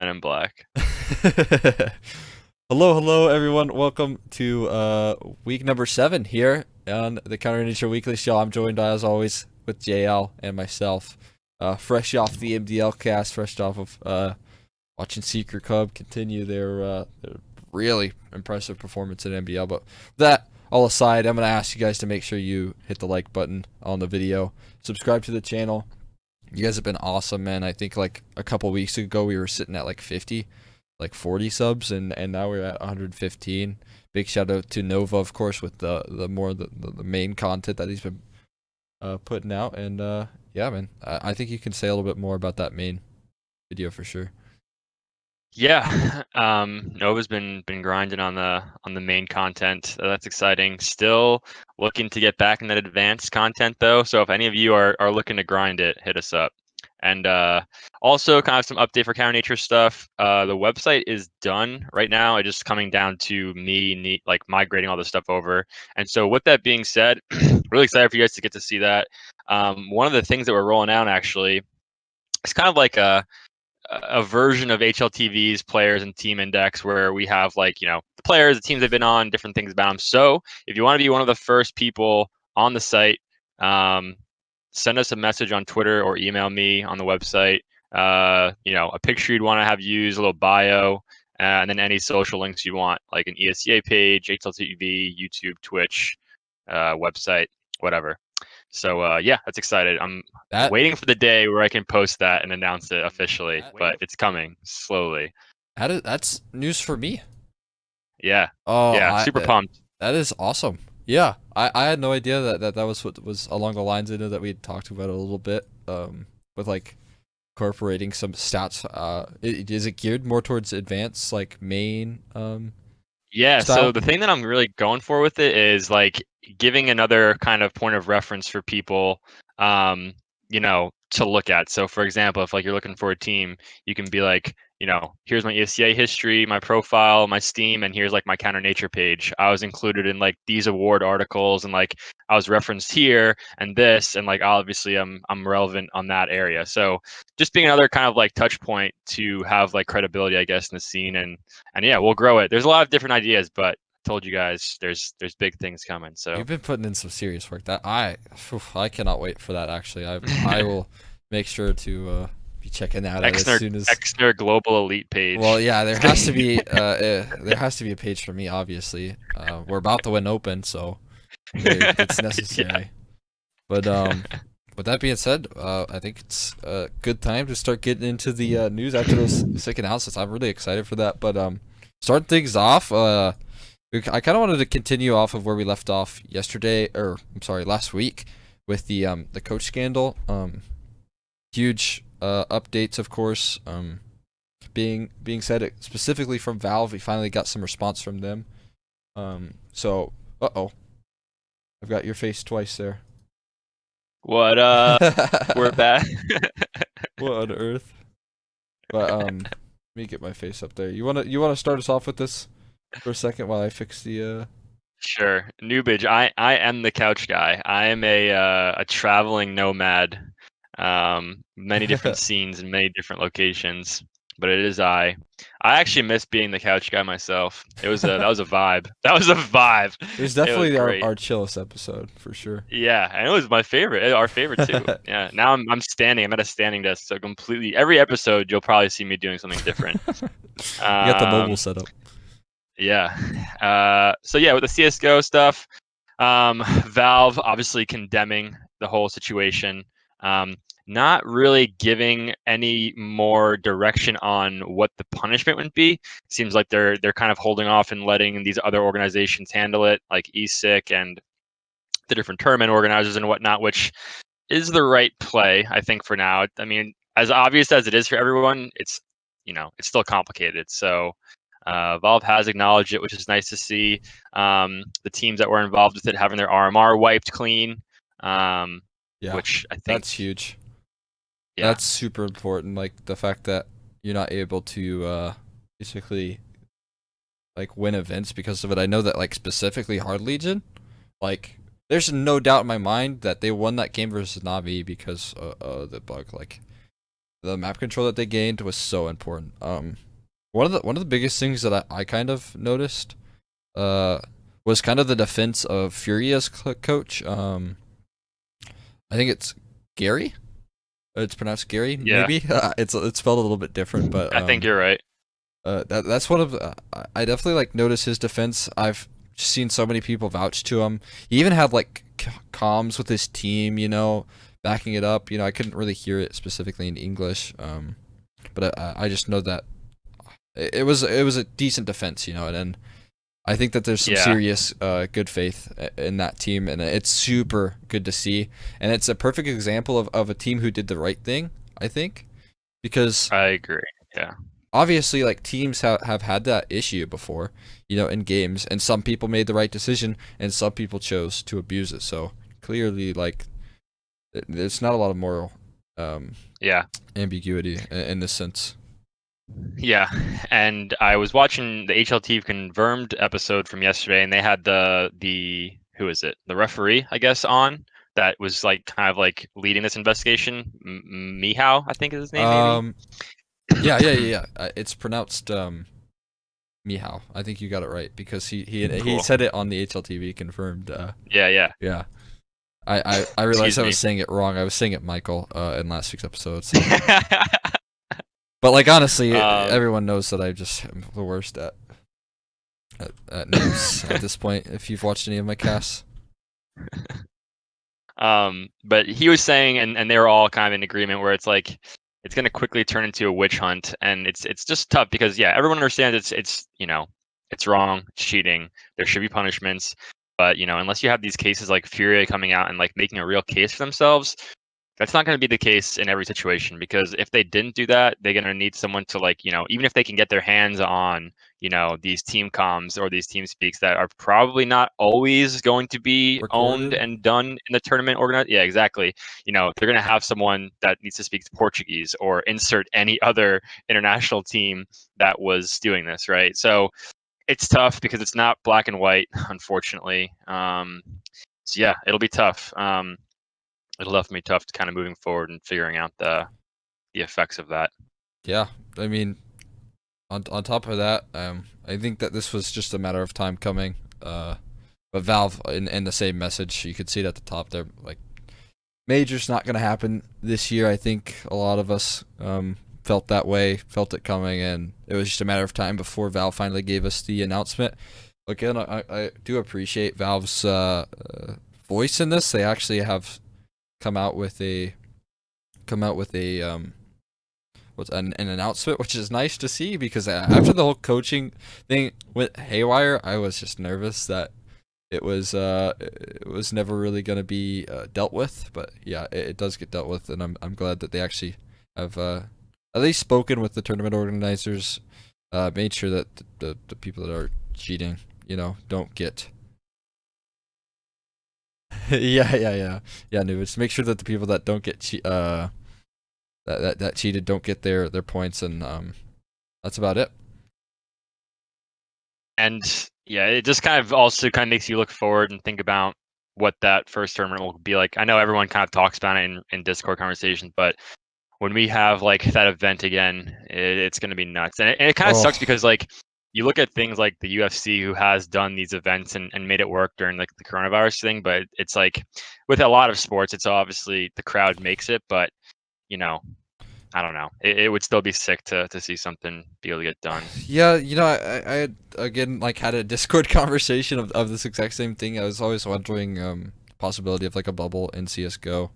and in black. Hello, everyone. Welcome to week number 7 here on the Counter Nature Weekly Show. I'm joined as always with Jayel and myself. Fresh off the MDL cast, fresh off of watching C9 HenryG continue their really impressive performance in MDL. But with that all aside, I'm gonna ask you guys to make sure you hit the like button on the video, subscribe to the channel. You guys have been awesome, man. I think like a couple weeks ago we were sitting at like 50, like 40 subs, and now we're at 115. Big shout out to Nova, of course, with the main content that he's been putting out. And yeah, man, I think you can say a little bit more about that main video for sure. Yeah, Nova's been grinding on the main content. That's exciting. Still looking to get back in that advanced content though. So if any of you are looking to grind it, hit us up. And also kind of some update for Counter Nature stuff. The website is done right now. It's just coming down to me like migrating all this stuff over. And so with that being said, really excited for you guys to get to see that. One of the things that we're rolling out actually, it's kind of like a version of HLTV's players and team index where we have like, the players, the teams they've been on, different things about them. So if you want to be one of the first people on the site, send us a message on Twitter or email me on the website. A picture you'd want to have used, a little bio, and then any social links you want, like an ESEA page, HLTV, YouTube, Twitch, website, whatever. So yeah, that's excited. I'm That waiting for the day where I can post that and announce it officially, but it's coming slowly. that's news for me. Yeah, Oh, yeah, super pumped. that is awesome. Yeah, I had no idea that was what was along the lines. I know that we had talked about it a little bit, with like incorporating some stats. Is it geared more towards advanced, like main, Yeah, so style? the thing that I'm really going for with it is like giving another kind of point of reference for people, to look at. So for example, if like you're looking for a team, you can be like, here's my ESEA history, my profile, my Steam, and here's like my Counter Nature page. I was included in like these award articles, and like I was referenced here and this, and like obviously I'm relevant on that area. So just being another kind of like touch point to have like credibility, I guess, in the scene, and yeah, we'll grow it. There's a lot of different ideas, but I told you guys there's big things coming. So You've been putting in some serious work. I cannot wait for that. Actually, I will make sure to be checking that out as Xner soon as. Xner Global Elite Well, page. yeah, there has to be a page for me. Obviously, we're about to win open, so it's Yeah. necessary. But with that being said, I think it's a good time to start getting into the news after those sick announcements. I'm really excited for that. But starting things off, I kind of wanted to continue off of where we left off yesterday, or I'm sorry, last week, with the coach scandal. Huge updates, of course. Being said specifically from Valve, we finally got some response from them. So, I've got your face twice there. What up? We're back. What on earth? But let me get my face up there. You wanna start us off with this for a second while I fix the Sure. Newbage, I am the couch guy. I am a traveling nomad. Many different scenes and many different locations, but it is I. I actually miss being the couch guy myself. That was a vibe. That was a vibe. It was It was definitely our great. our chillest episode for sure. Yeah, and it was my favorite, our favorite too. Yeah. Now I'm standing. I'm at a standing desk, so completely every episode you'll probably see me doing something different. You got the mobile Um, setup. yeah. So yeah, with the CS:GO stuff, Valve obviously condemning the whole situation. Um, Not really giving any more direction on what the punishment would be. Seems like they're kind of holding off and letting these other organizations handle it, like ESEA and the different tournament organizers and whatnot, which is the right play, I think, for now. I mean, as obvious as it is for everyone, it's still complicated. So Valve has acknowledged it, which is nice to see. The teams that were involved with it having their RMR wiped clean, um, Yeah, which I think, that's huge. yeah, That's super important. Like the fact that you're not able to basically like win events because of it. I know that like specifically Hard Legion, like there's no doubt in my mind that they won that game versus Navi because the bug. Like the map control that they gained was so important. One of the biggest things that I kind of noticed was kind of the defense of Furia's coach. I think it's Gary. It's pronounced Gary, Yeah, maybe. It's spelled a little bit different, but I think you're right. that's one of I definitely like notice his defense. I've seen so many people vouch to him. He even had like comms with his team, backing it up. I couldn't really hear it specifically in English, but I just know that it was a decent defense, and I think that there's some Yeah, serious good faith in that team, and it's super good to see. And it's a perfect example of a team who did the right thing, I think, because I agree. Yeah, obviously, like teams have had that issue before, in games, and some people made the right decision, and some people chose to abuse it. So clearly, like, there's not a lot of moral yeah. ambiguity in this sense. Yeah, and I was watching the HLT confirmed episode from yesterday, and they had the who is it? The referee, I guess, on that was like kind of like leading this investigation. Mihao, I think is his name, maybe. Um, yeah. It's pronounced Mihao. I think you got it right because he Cool. said it on the HLTV confirmed. Yeah, yeah. Yeah. I realized Excuse I me. was saying it wrong. I was saying it Michael in last week's episode. So. But like honestly, um, everyone knows that I just am the worst at names at this point. If you've watched any of my casts. but he was saying, and they were all kind of in agreement where it's like it's going to quickly turn into a witch hunt, and it's just tough because yeah, everyone understands it's it's wrong, it's cheating. There should be punishments, but unless you have these cases like Furia coming out and like making a real case for themselves, that's not going to be the case in every situation because if they didn't do that, they're going to need someone to like, even if they can get their hands on, these team comms or these team speaks that are probably not always going to be owned Recorded. and done in the tournament organized. Yeah, exactly. They're going to have someone that needs to speak Portuguese or insert any other international team that was doing this, right? So it's tough because it's not black and white, unfortunately. So yeah, it'll be tough. It'll definitely be tough to kind of moving forward and figuring out the effects of that. Yeah, I mean, on top of that, I think that this was just a matter of time coming. But Valve in the same message, you could see it at the top there, like major's not gonna happen this year. I think a lot of us felt that way, felt it coming, and it was just a matter of time before Valve finally gave us the announcement. Again, I do appreciate Valve's voice in this. They actually have come out with a what's an announcement, which is nice to see because after the whole coaching thing went haywire, I was just nervous that it was never really going to be dealt with. But yeah, it does get dealt with, and I'm glad that they actually have at least spoken with the tournament organizers, made sure that the people that are cheating, don't get. Yeah, Nubis. Make sure that the people that don't get that cheated don't get their points, and that's about it. And yeah, it just kind of also kind of makes you look forward and think about what that first tournament will be like. I know everyone kind of talks about it in Discord conversations, but when we have like that event again, it's going to be nuts. And it kind of sucks Oh, because like you look at things like the UFC who has done these events and made it work during like the coronavirus thing, but it's like with a lot of sports, it's obviously the crowd makes it, but you know, I don't know. It would still be sick to see something be able to get done. yeah, I had again like had a Discord conversation of this exact same thing. I was always wondering the possibility of like a bubble in CS:GO,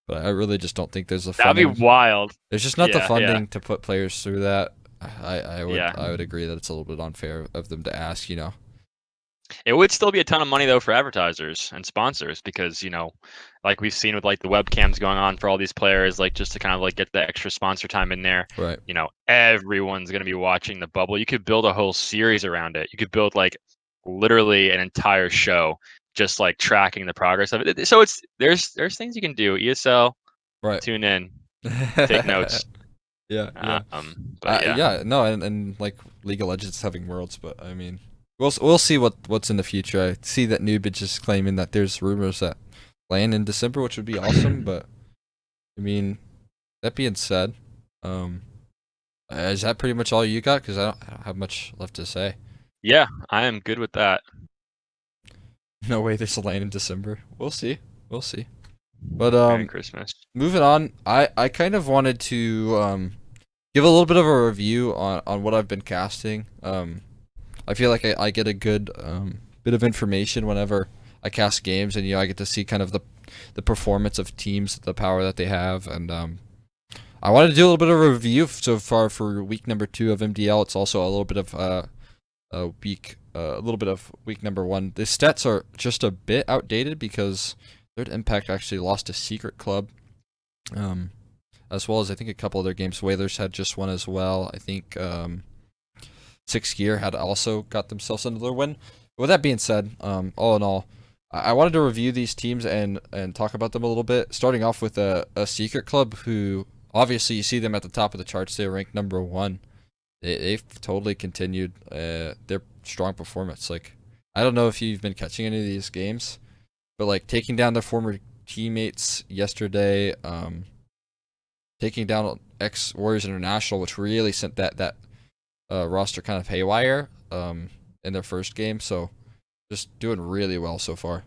but I really just don't think there's the That'd be funding. wild. There's just not the Yeah. funding to put players through that. I would Yeah. I would agree that it's a little bit unfair of them to ask. It would still be a ton of money though for advertisers and sponsors because, like we've seen with like the webcams going on for all these players, like just to kind of like get the extra sponsor time in there, Right. Everyone's going to be watching the bubble. You could build a whole series around it. You could build like literally an entire show just like tracking the progress of it. So there's things you can do. ESL, Right. tune in, take notes. Yeah. But yeah. Yeah, no, and like League of Legends is having worlds, but I mean, we'll see what's in the future. I see that Nubage is claiming that there's rumors that land in December, which would be awesome. But I mean, that being said, Um, is that pretty much all you got? Because I don't have much left to say. Yeah, I am good with that. No way there's a lane in December. We'll see. We'll see. But Merry Christmas. moving on, I kind of wanted to give a little bit of a review on what I've been casting. I feel like I get a good bit of information whenever I cast games, and I get to see kind of the performance of teams, the power that they have, and I wanted to do a little bit of a review so far for week number 2 of MDL. It's also a little bit of week number 1. The stats are just a bit outdated because Third Impact actually lost to Secret Club, as well as I think a couple other games. Whalers had just won as well. I think 6 Gear had also got themselves another win. With that being said, all in all, I wanted to review these teams and talk about them a little bit. Starting off with a Secret Club, who obviously you see them at the top of the charts. They're ranked number 1. They've totally continued their strong performance. Like, I don't know if you've been catching any of these games, but like taking down their former teammates yesterday, taking down X Warriors International, which really sent that roster kind of haywire in their first game. So just doing really well so far.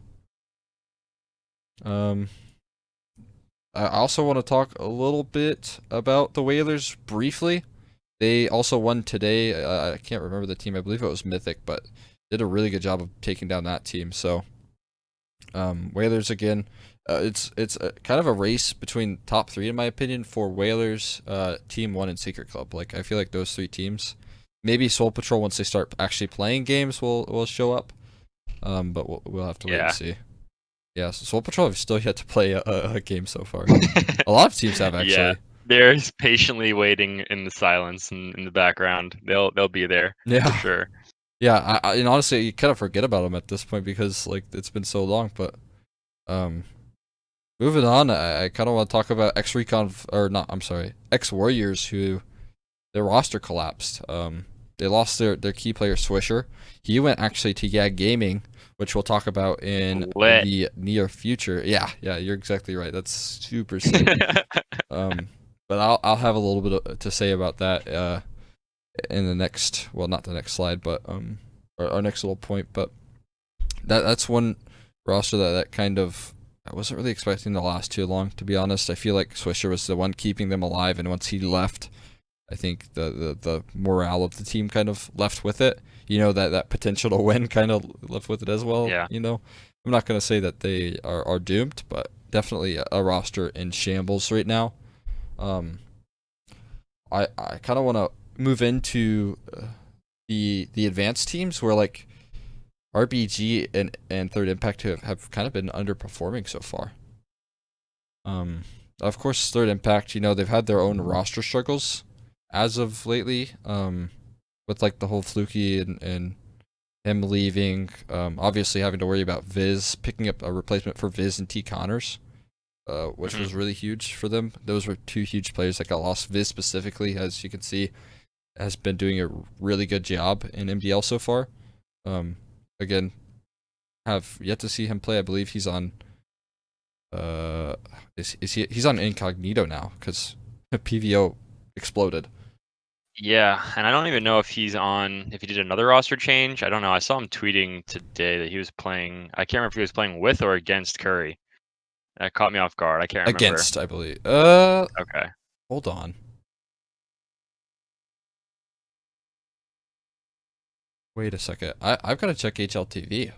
I also want to talk a little bit about the Whalers briefly. They also won today. I can't remember the team. I believe it was Mythic, but did a really good job of taking down that team. So Whalers again. It's kind of a race between top 3 in my opinion for Whalers, Team 1, and Secret Club. Like, I feel like those 3 teams. Maybe Soul Patrol, once they start actually playing games, will show up. But we'll have to wait and see. Yeah, so Soul Patrol have still yet to play a game so far. A lot of teams have, actually. Yeah, they're patiently waiting in the silence and in the background. They'll be there. Yeah, for sure. Yeah, and honestly, you kind of forget about them at this point because like it's been so long. But moving on, I kind of want to talk about X Warriors, who their roster collapsed. They lost their key player Swisher. He went actually to YAG Gaming, which we'll talk about in the near future. Yeah, you're exactly right. That's super sick. But I'll have a little bit to say about that in the next, well, not the next slide, but our next little point. But that's one roster that kind of, I wasn't really expecting to last too long, to be honest. I feel like Swisher was the one keeping them alive, and once he left, I think the morale of the team kind of left with it. That potential to win kind of left with it as well. Yeah. I'm not going to say that they are doomed, but definitely a roster in shambles right now. I kind of want to move into the advanced teams where like RBG and Third Impact have kind of been underperforming so far. Of course, Third Impact, they've had their own roster struggles as of lately, with like the whole Fluky and him leaving, obviously having to worry about Viz, picking up a replacement for Viz and T. Connors, which was really huge for them. Those were 2 huge players that got lost. Viz specifically, as you can see, has been doing a really good job in MDL so far. Again, have yet to see him play. I believe he's on he's on incognito now because PVO exploded. Yeah, and I don't even know if he did another roster change. I don't know. I saw him tweeting today that he was playing. I can't remember if he was playing with or against Curry. That caught me off guard. I can't remember. Against, I believe. Okay. Hold on. Wait a second. I've got to check HLTV.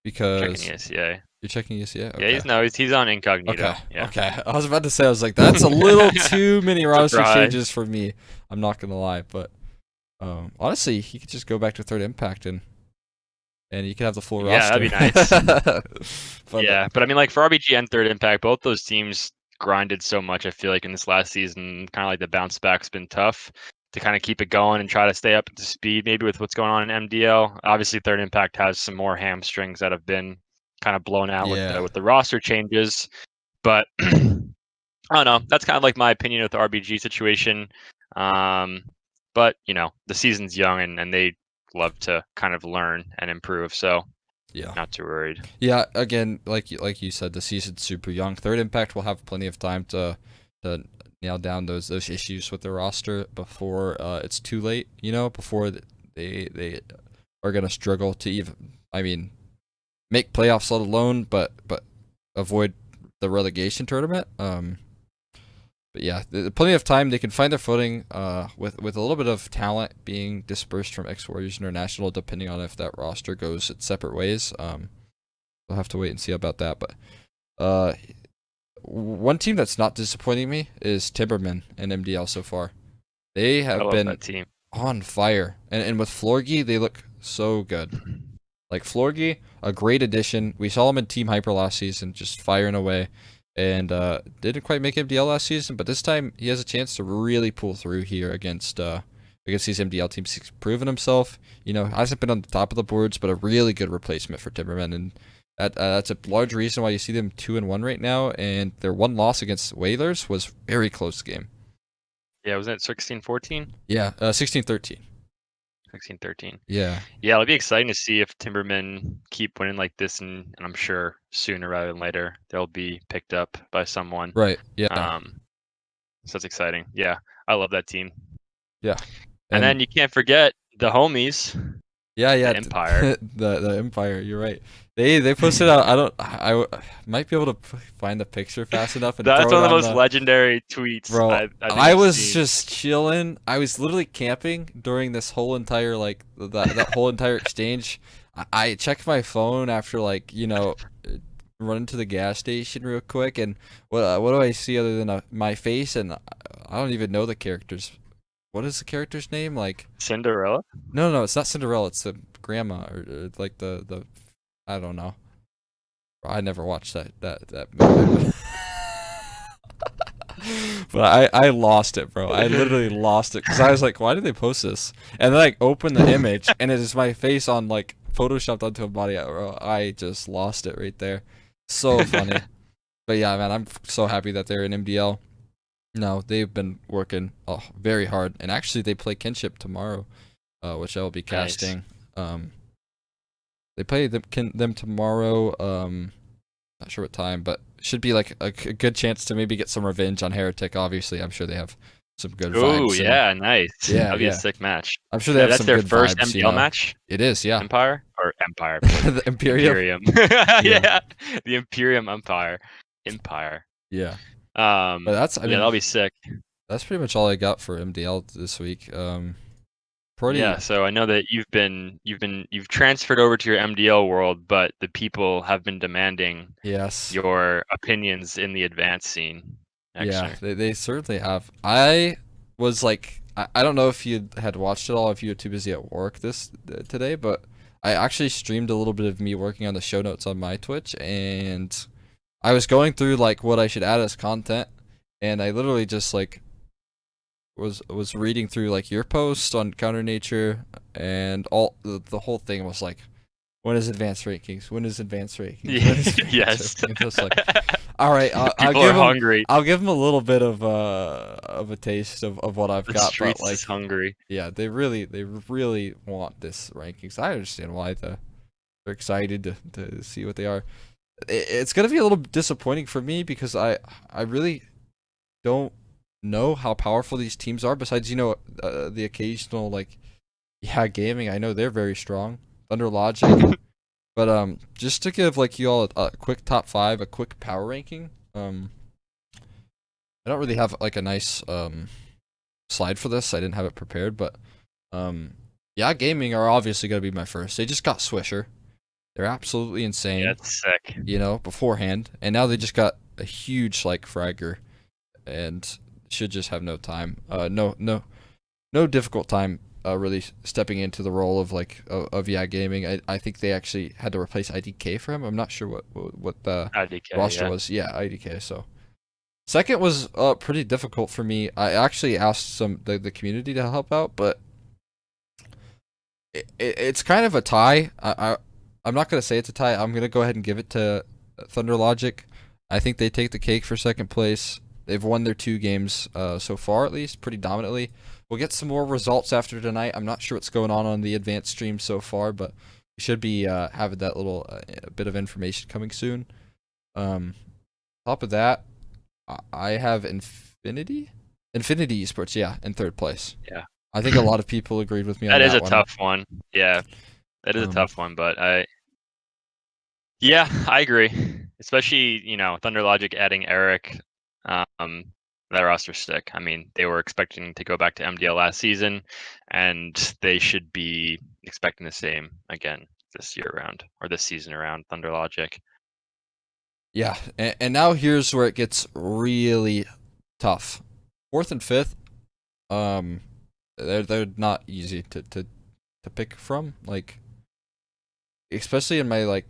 Because Checking ESEA. You're checking ESEA? Okay. Yeah, he's on incognito. Okay. Yeah. Okay. I was about to say, I was like, that's a little too many roster changes for me. I'm not gonna lie, but honestly, he could just go back to Third Impact and you could have the full roster. Yeah, that'd be nice. But I mean, like for RBG and Third Impact, both those teams grinded so much. I feel like in this last season, kind of like the bounce back's been tough to kind of keep it going and try to stay up to speed, maybe with what's going on in MDL. Obviously, Third Impact has some more hamstrings that have been kind of blown out with the roster changes. But I don't know. That's kind of like my opinion with the RBG situation. But the season's young and they love to kind of learn and improve. So not too worried. Yeah, again, like you said, the season's super young. Third Impact will have plenty of time to nail down those issues with the roster before it's too late. Before they are gonna struggle to even, make playoffs, let alone but avoid the relegation tournament. But yeah, plenty of time. They can find their footing with a little bit of talent being dispersed from X Warriors International, depending on if that roster goes its separate ways. We'll have to wait and see about that. But one team that's not disappointing me is Timberman and MDL so far. They have been on fire, and with Florgy, they look so good. Like Florgy, a great addition. We saw him in Team Hyper last season, just firing away. And didn't quite make MDL last season, but this time he has a chance to really pull through here against these MDL teams. He's proven himself. Hasn't been on the top of the boards, but a really good replacement for Timberman, and that's a large reason why you see them 2-1 right now. And their one loss against Whalers was very close game. Yeah, was it 16-14? Yeah, 16-13. 16-13. Yeah. Yeah, it'll be exciting to see if Timbermen keep winning like this, and I'm sure sooner rather than later they'll be picked up by someone. Right. Yeah. So that's exciting. Yeah, I love that team. Yeah. And then you can't forget the homies. Yeah. The Empire. the Empire. You're right. They posted out. I might be able to find the picture fast enough. And That's throw one of it the most legendary tweets. Bro, I was just chilling. I was literally camping during this whole entire that whole entire exchange. I checked my phone after running to the gas station real quick, and what do I see other than my face? And I don't even know the characters. What is the character's name? Cinderella? No, it's not Cinderella. It's the grandma or like the I don't know. I never watched that movie. But I lost it, bro. I literally lost it because I was like, why did they post this? And then I opened the image, and it is my face on photoshopped onto a body. I just lost it right there. So funny. But yeah, man, I'm so happy that they're in MDL. No, they've been working very hard, and actually they play Kinship tomorrow, which I will be casting. Nice. They play them tomorrow. Not sure what time, but should be a good chance to maybe get some revenge on Heretic. Obviously, I'm sure they have some good vibes. Oh yeah, nice. Yeah, that'd be a sick match. I'm sure they have that's some their good first vibes, MDL match. It is, yeah. Empire. The Imperium. Yeah, the Imperium Empire. Yeah. But that'll be sick. That's pretty much all I got for MDL this week. Yeah, so I know that you've transferred over to your MDL world, but the people have been demanding your opinions in the advanced scene. Xner. Yeah, they certainly have. I was I don't know if you had watched it all, if you were too busy at work today, but I actually streamed a little bit of me working on the show notes on my Twitch, and I was going through what I should add as content, and I literally just was reading through your post on Counter Nature, and all the whole thing was when is advanced rankings? When is advanced rankings? Yes. Just all right, I'll give them a little bit of a taste of what I've got. Streets is hungry. Yeah, they really want this rankings. I understand why they're excited to see what they are. It's gonna be a little disappointing for me because I really don't know how powerful these teams are, besides the occasional gaming. I know they're very strong, Thunder Logic. But just to give you all a quick top 5, a quick power ranking. I don't really have a nice slide for this. I didn't have it prepared, but yeah, gaming are obviously gonna be my first. They just got Swisher. They're absolutely insane. Yeah, that's sick. Beforehand, and now they just got a huge Fragger, and should just have no time. No difficult time really stepping into the role of gaming. I think they actually had to replace IDK for him. I'm not sure what the IDK, roster was. Yeah, IDK. So second was pretty difficult for me. I actually asked the community to help out, but it's kind of a tie. I'm not gonna say it's a tie. I'm gonna go ahead and give it to Thunder Logic. I think they take the cake for second place. They've won their 2 games so far, at least, pretty dominantly. We'll get some more results after tonight. I'm not sure what's going on the advanced stream so far, but we should be having that little bit of information coming soon. Top of that, I have Infinity Esports, yeah, in third place. Yeah. I think a lot of people agreed with me on That is that a one. tough one. Yeah, that is a Um, tough one, but yeah, I agree. Especially, Thunder Logic adding Eric, um, that roster's sick. I mean, they were expecting to go back to MDL last season, and they should be expecting the same again this year around, or this season around, Thunder Logic. yeah, and now here's where it gets really tough. Fourth and fifth, they're not easy to pick from. Like, especially in my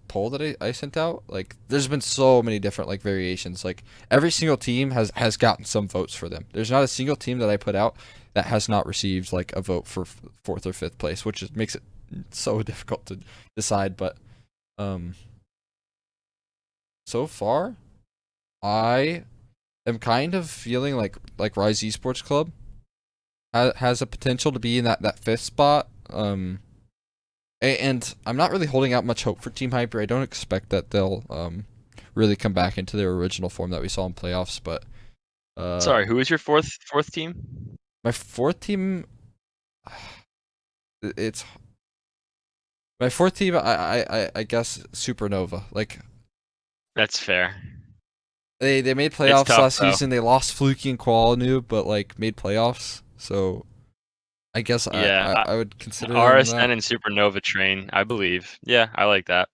poll that I sent out, like there's been so many different like variations. Like every single team has gotten some votes for them. There's not a single team that I put out that has not received like a vote for fourth or fifth place, which makes it so difficult to decide. But so far, I am kind of feeling like Rise Esports Club has a potential to be in that fifth spot. And I'm not really holding out much hope for Team Hyper. I don't expect that they'll really come back into their original form that we saw in playoffs. But Sorry, who is your fourth team? my fourth team, it's my fourth team. I guess Supernova. Like That's fair. they made It's playoffs tough last though. season. They lost Fluky and Qualinoo, but like made playoffs. So I guess Yeah, I would consider them RSN that. and Supernova train, I believe. Yeah, I like that.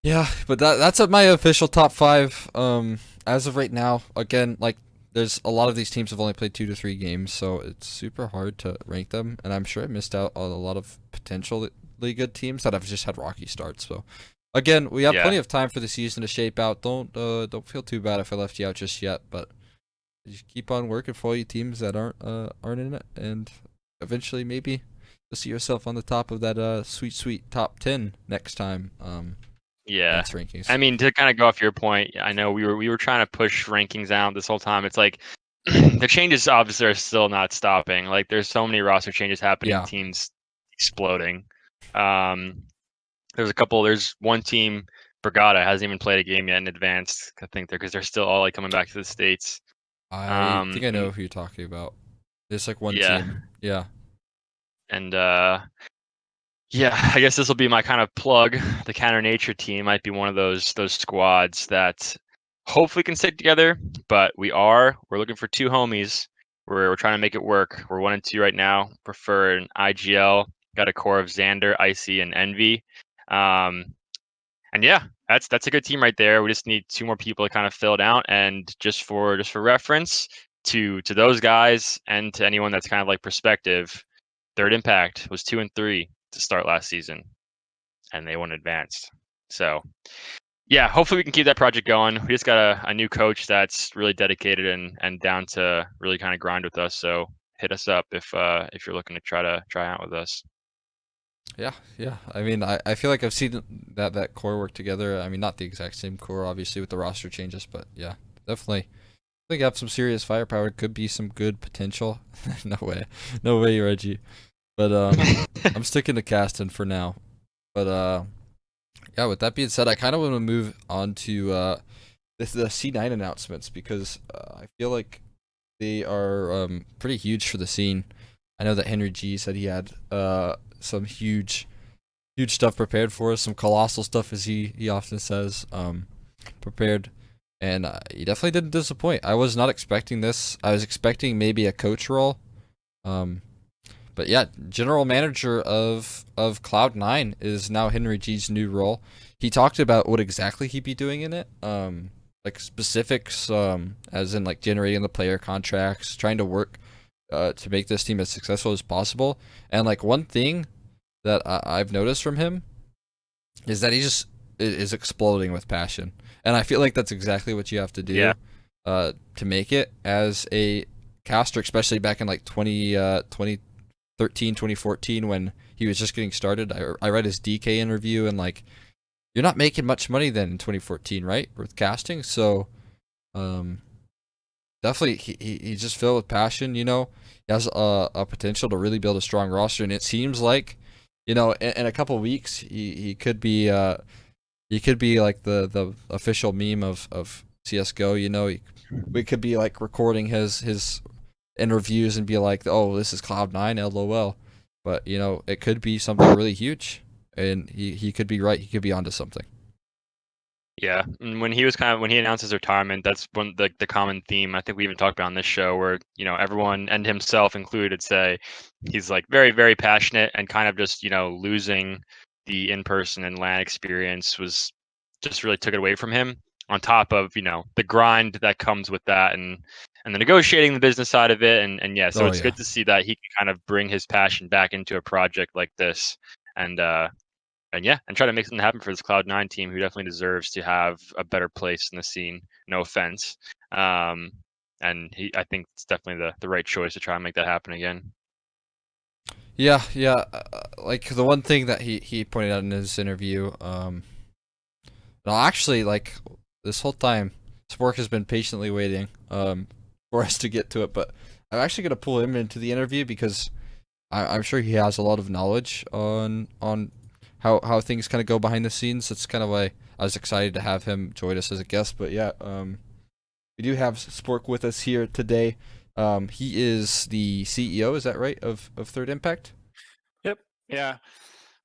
Yeah, but that's my official top five. As of right now, again, like there's a lot of these teams have only played 2 to 3 games, so it's super hard to rank them. And I'm sure I missed out on a lot of potentially good teams that have just had rocky starts. So again, we have Yeah. plenty of time for the season to shape out. Don't feel too bad if I left you out just yet, but just keep on working for all you teams that aren't in it, and eventually maybe you'll see yourself on the top of that sweet top 10 next time. Yeah. Advanced rankings. I mean, to kind of go off your point, I know we were trying to push rankings out this whole time. It's like the changes obviously are still not stopping. Like there's so many roster changes happening, Yeah. teams exploding. Um, there's one team, Brigada, hasn't even played a game yet in advanced. I think they're still all like coming back to the States. I think I know And who you're talking about. There's like one yeah, team. Yeah. and yeah, I guess this will be my kind of plug. The Counter Nature team might be one of those squads that hopefully can stick together. But we're looking for two homies. We're trying to make it work. We're 1 and 2 right now. Prefer an IGL. Got a core of Xander, Icy, and Envy. And yeah, that's a good team right there. We just need two more people to kind of fill it out. And just for reference to those guys and to anyone that's kind of like perspective, Third Impact was 2 and 3 to start last season, and they won advanced. So yeah, hopefully we can keep that project going. We just got a new coach that's really dedicated and down to really kind of grind with us. So hit us up if you're looking to try out with us. Yeah. Yeah. I mean, I feel like I've seen that core work together. I mean, not the exact same core, obviously, with the roster changes, but yeah, definitely. I think have some serious firepower. Could be some good potential. No way, Reggie. But I'm sticking to Caston for now. But yeah. With that being said, I kind of want to move on to the C9 announcements because I feel like they are pretty huge for the scene. I know that HenryG said he had some huge stuff prepared for us, some colossal stuff as he often says prepared, and he definitely didn't disappoint. I was not expecting this. I was expecting maybe a coach role, but yeah, general manager of Cloud9 is now HenryG's new role. He talked about what exactly he'd be doing in it, like specifics, as in like generating the player contracts, trying to work to make this team as successful as possible. And like one thing that I've noticed from him is that he just is exploding with passion, and I feel like that's exactly what you have to Yeah. do to make it as a caster, especially back in like 2013, 2014 when he was just getting started. I read his DK interview, and like you're not making much money then in 2014, right, with casting. So definitely he's just filled with passion. He has a potential to really build a strong roster, and it seems like in a couple weeks he could be like the official meme of CS:GO. We could be like recording his interviews and be like, oh, this is Cloud9, LOL. But it could be something really huge, and he could be right. He could be onto something. Yeah, and when he announced his retirement, that's one the common theme I think we even talked about on this show, where everyone and himself included say he's like very very passionate, and kind of just losing the in-person and LAN experience was just really took it away from him. On top of the grind that comes with that, and the negotiating the business side of it, and yeah, so Oh it's yeah. good to see that he can kind of bring his passion back into a project like this, and yeah, and try to make something happen for this Cloud9 team, who definitely deserves to have a better place in the scene. No offense, um, and I think it's definitely the right choice to try and make that happen again. Yeah, yeah. Like the one thing that he pointed out in his interview, no, actually, like this whole time, Spc0rk has been patiently waiting, for us to get to it. But I'm actually gonna pull him into the interview because I'm sure he has a lot of knowledge on how things kind of go behind the scenes. That's kind of why I was excited to have him join us as a guest. But yeah, we do have Spc0rk with us here today. He is the CEO, is that right, of Third Impact? Yep. Yeah.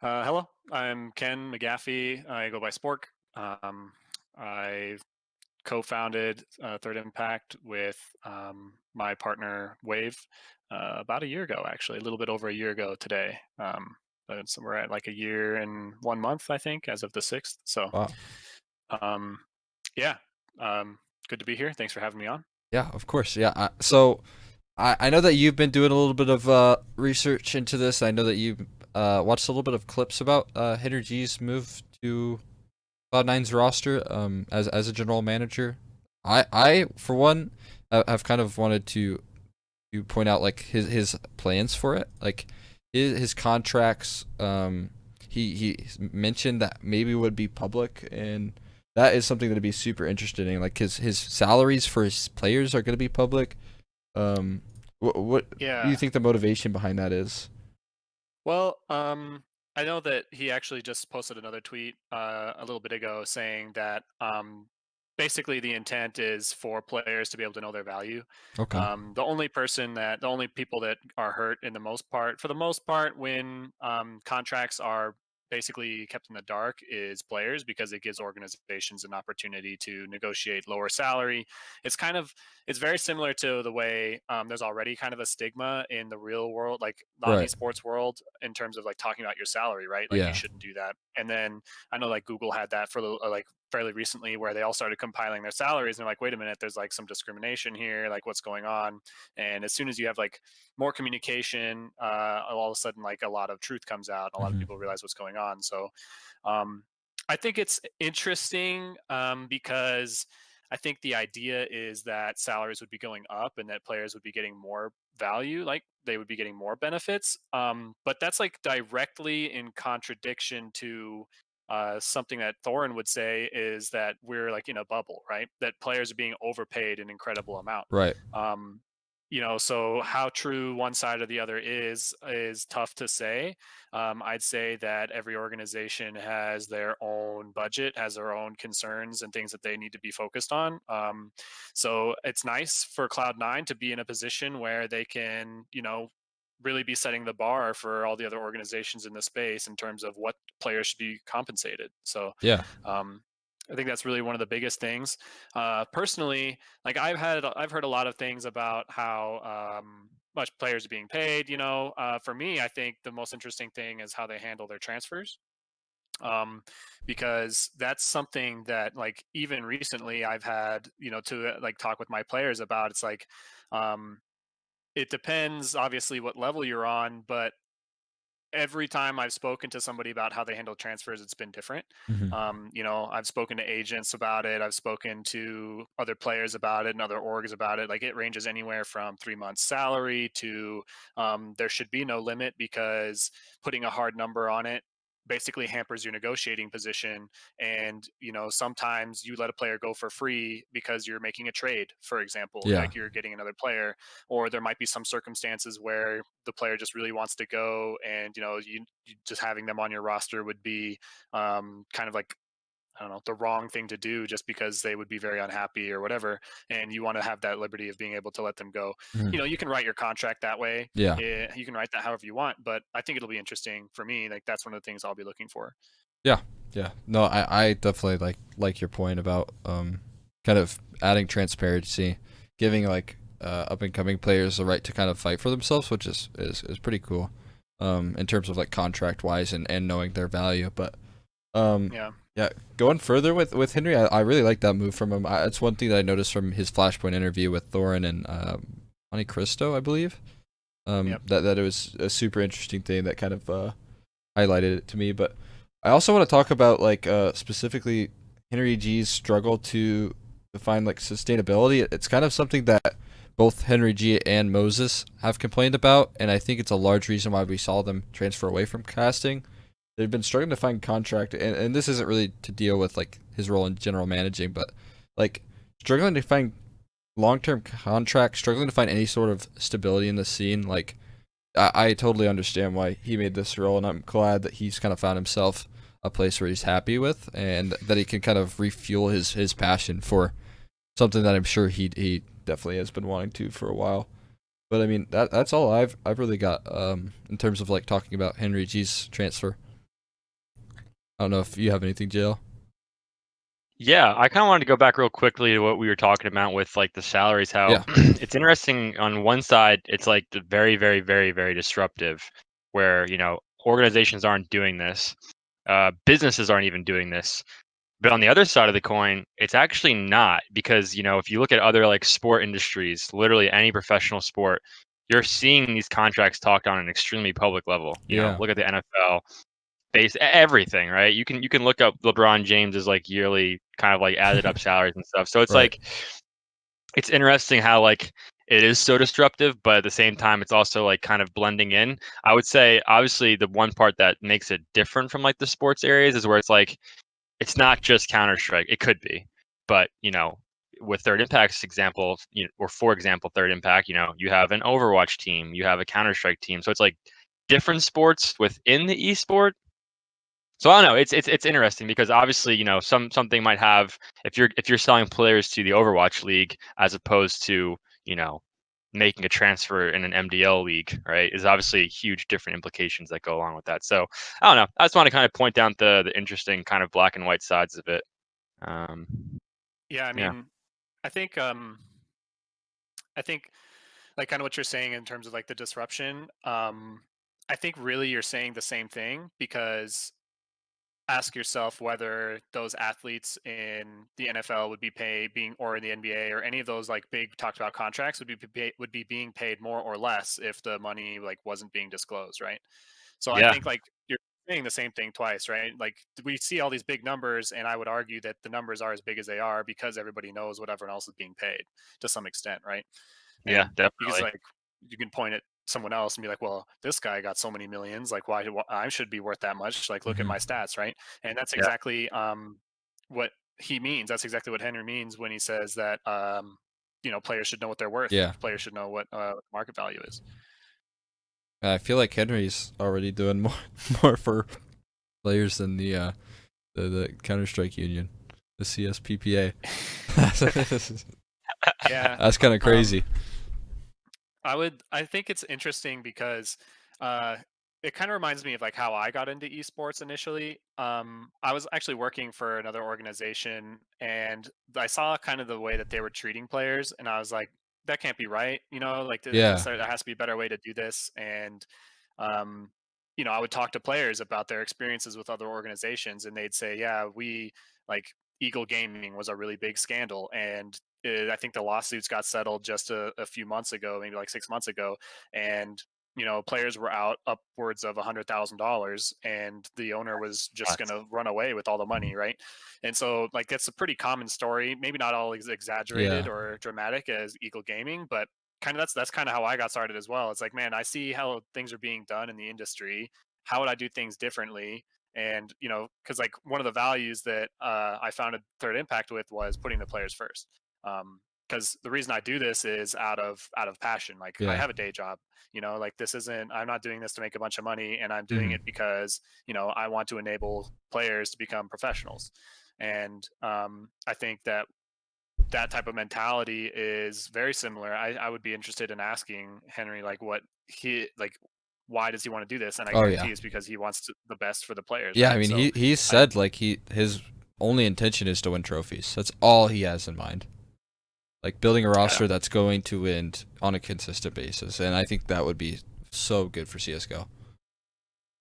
Hello. I'm Ken McGaffey. I go by Spc0rk. I co-founded Third Impact with my partner Wave about a year ago, actually, a little bit over a year ago today. So we're at like a year and 1 month, I think, as of the 6th. So, Wow. um, yeah, good to be here. Thanks for having me on. Yeah, of course. Yeah. So I know that you've been doing a little bit of research into this. I know that you watched a little bit of clips about HenryG's move to Cloud9's roster as a general manager. I for one have kind of wanted to point out like his plans for it, like his contracts. He mentioned that maybe would be public, and that is something that'd be super interesting. Like his salaries for his players are going to be public. What do you Yeah. think the motivation behind that is? Well, I know that he actually just posted another tweet a little bit ago saying that basically the intent is for players to be able to know their value. Okay. The only people that are hurt in the most part, for the most part, when contracts are basically kept in the dark is players, because it gives organizations an opportunity to negotiate lower salary. It's kind of it's very similar to the way there's already kind of a stigma in the real world, like Right. non-esports world, in terms of like talking about your salary, right? Like you Yeah. shouldn't do that. And then I know like Google had that for like fairly recently, where they all started compiling their salaries, and they're like, wait a minute, there's like some discrimination here, like what's going on? And as soon as you have like more communication, all of a sudden like a lot of truth comes out, a lot of Hmm. people realize what's going on. So um, I think it's interesting because I think the idea is that salaries would be going up and that players would be getting more value, like they would be getting more benefits. But that's like directly in contradiction to something that Thorin would say, is that we're like in a bubble, right? That players are being overpaid an incredible amount. Right. Um, so how true one side or the other is tough to say. I'd say that every organization has their own budget, has their own concerns and things that they need to be focused on. So it's nice for Cloud9 to be in a position where they can, really be setting the bar for all the other organizations in the space in terms of what players should be compensated. So Yeah. um, I think that's really one of the biggest things. Personally, like I've heard a lot of things about how much players are being paid. For me, I think the most interesting thing is how they handle their transfers, um, because that's something that like even recently I've had to like talk with my players about. It's like it depends obviously what level you're on, but every time I've spoken to somebody about how they handle transfers, it's been different. Hmm. I've spoken to agents about it. I've spoken to other players about it and other orgs about it. Like it ranges anywhere from 3 months salary to there should be no limit, because putting a hard number on it basically hampers your negotiating position. And sometimes you let a player go for free because you're making a trade, for example, Yeah. like you're getting another player. Or there might be some circumstances where the player just really wants to go, and you just having them on your roster would be kind of like I don't know, the wrong thing to do just because they would be very unhappy or whatever, and you want to have that liberty of being able to let them go. Mhm. You can write your contract that way. Yeah. You can write that however you want, but I think it'll be interesting for me. Like that's one of the things I'll be looking for. Yeah. Yeah. No, I definitely like your point about kind of adding transparency, giving like up and coming players the right to kind of fight for themselves, which is pretty cool. In terms of like contract wise and knowing their value. But Yeah. yeah, going further with Henry, I really like that move from him. It's one thing that I noticed from his Flashpoint interview with Thorin and Monte Cristo, I believe. Yep. That it was a super interesting thing that kind of highlighted it to me. But I also want to talk about like specifically HenryG's struggle to find like sustainability. It's kind of something that both HenryG and Moses have complained about, and I think it's a large reason why we saw them transfer away from casting. They've been struggling to find contract, and this isn't really to deal with like his role in general managing, but like struggling to find long-term contracts, struggling to find any sort of stability in the scene. Like I totally understand why he made this role, and I'm glad that he's kind of found himself a place where he's happy with, and that he can kind of refuel his passion for something that I'm sure he definitely has been wanting to for a while. But I mean that's all I've really got in terms of like talking about HenryG's transfer. I don't know if you have anything, Jayel. Yeah, I kind of wanted to go back real quickly to what we were talking about with like the salaries. How Yeah. it's interesting on one side, it's like very, very, very, very disruptive, where organizations aren't doing this, businesses aren't even doing this. But on the other side of the coin, it's actually not because if you look at other like sport industries, literally any professional sport, you're seeing these contracts talked on an extremely public level. Yeah. Look at the NFL, everything, right? You can look up LeBron James's like yearly kind of like added up salaries and stuff. So it's Right. like it's interesting how like it is so disruptive, but at the same time it's also like kind of blending in. I would say obviously the one part that makes it different from like the sports areas is where it's like it's not just Counter-Strike. It could be, but with Third Impact's example, or for example, Third Impact, you have an Overwatch team, you have a Counter-Strike team, so it's like different sports within the esport. So I don't know. It's interesting because obviously something might have if you're selling players to the Overwatch League as opposed to making a transfer in an MDL league, right? Is obviously huge different implications that go along with that. So I don't know. I just want to kind of point out the interesting kind of black and white sides of it. Um, Yeah. I yeah. mean, I think I think like kind of what you're saying in terms of like the disruption. I think really you're saying the same thing because ask yourself whether those athletes in the NFL would be paid being or in the NBA or any of those like big talked about contracts would be being paid more or less if the money like wasn't being disclosed, right? So I Yeah. think like you're saying the same thing twice, right? Like we see all these big numbers, and I would argue that the numbers are as big as they are because everybody knows what everyone else is being paid to some extent, right? Yeah. And because Definitely. like you can point at someone else and be like, well, this guy got so many millions, like why I should be worth that much? Like look at Hmm. my stats, right? And that's Yeah. exactly what he means. That's exactly what Henry means when he says that players should know what they're worth. Yeah. Players should know what market value is. I feel like Henry's already doing more more for players than the Counter Strike Union, the CSPPA. Yeah. That's kind of Um, crazy. I think it's interesting because uh, it kind of reminds me of like how I got into esports initially. I was actually working for another organization, and I saw kind of the way that they were treating players, and I was like, that can't be right. Like Yeah. there has to be a better way to do this. And um, I would talk to players about their experiences with other organizations, and they'd say, yeah, we like Eagle Gaming was a really big scandal, and I think the lawsuits got settled just a few months ago, maybe like 6 months ago, and players were out upwards of $100,000, and the owner was just going Nuts. to run away with all the money, right? And so, like, that's a pretty common story. Maybe not all as exaggerated Yeah. or dramatic as Eagle Gaming, but kind of that's kind of how I got started as well. It's like, man, I see how things are being done in the industry. How would I do things differently? And because like one of the values that I founded Third Impact with was putting the players first. Because the reason I do this is out of passion. Like I Yeah. have a day job, like this isn't. I'm not doing this to make a bunch of money, and I'm doing Hmm. it because I want to enable players to become professionals. And I think that type of mentality is very similar. I would be interested in asking Henry like what he like why does he want to do this? And I Oh guarantee yeah. it's because he wants the best for the players, Yeah, I right? mean So he I said like his only intention is to win trophies. That's all he has in mind. Like building a yeah, roster that's going to win on a consistent basis, and I think that would be so good for CS:GO.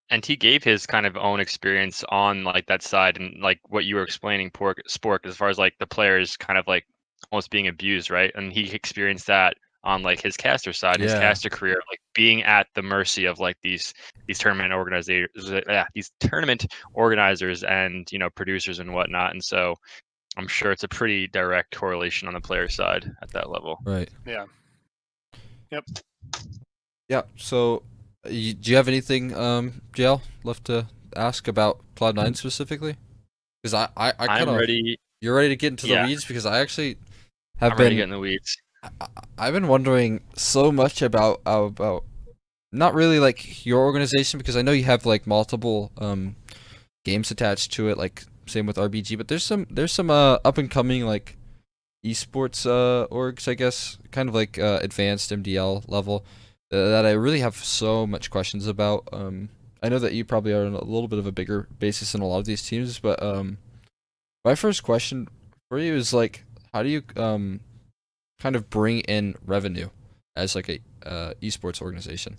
And he gave his kind of own experience on like that side and like what you were explaining, Spork, as far as like the players kind of like almost being abused, right? And he experienced that on like his caster side, his Yeah. caster career, like being at the mercy of like these tournament organizers, these tournament organizers and producers and whatnot. And so I'm sure it's a pretty direct correlation on the player side at that level. Right. yeah, yep. Yeah. So, do you have anything, Jayel, left to ask about Cloud9 specifically? Because I kind I'm of ready. you're ready to get into the Yeah, weeds because I actually have I'm ready to get been in the weeds. I've been wondering so much about not really like your organization because I know you have like multiple games attached to it, like same with RBG, but there's some up and coming like esports orgs, I guess, kind of like advanced MDL level that I really have so much questions about. I know that you probably are on a little bit of a bigger basis in a lot of these teams, but my first question for you is like, how do you kind of bring in revenue as like a esports organization?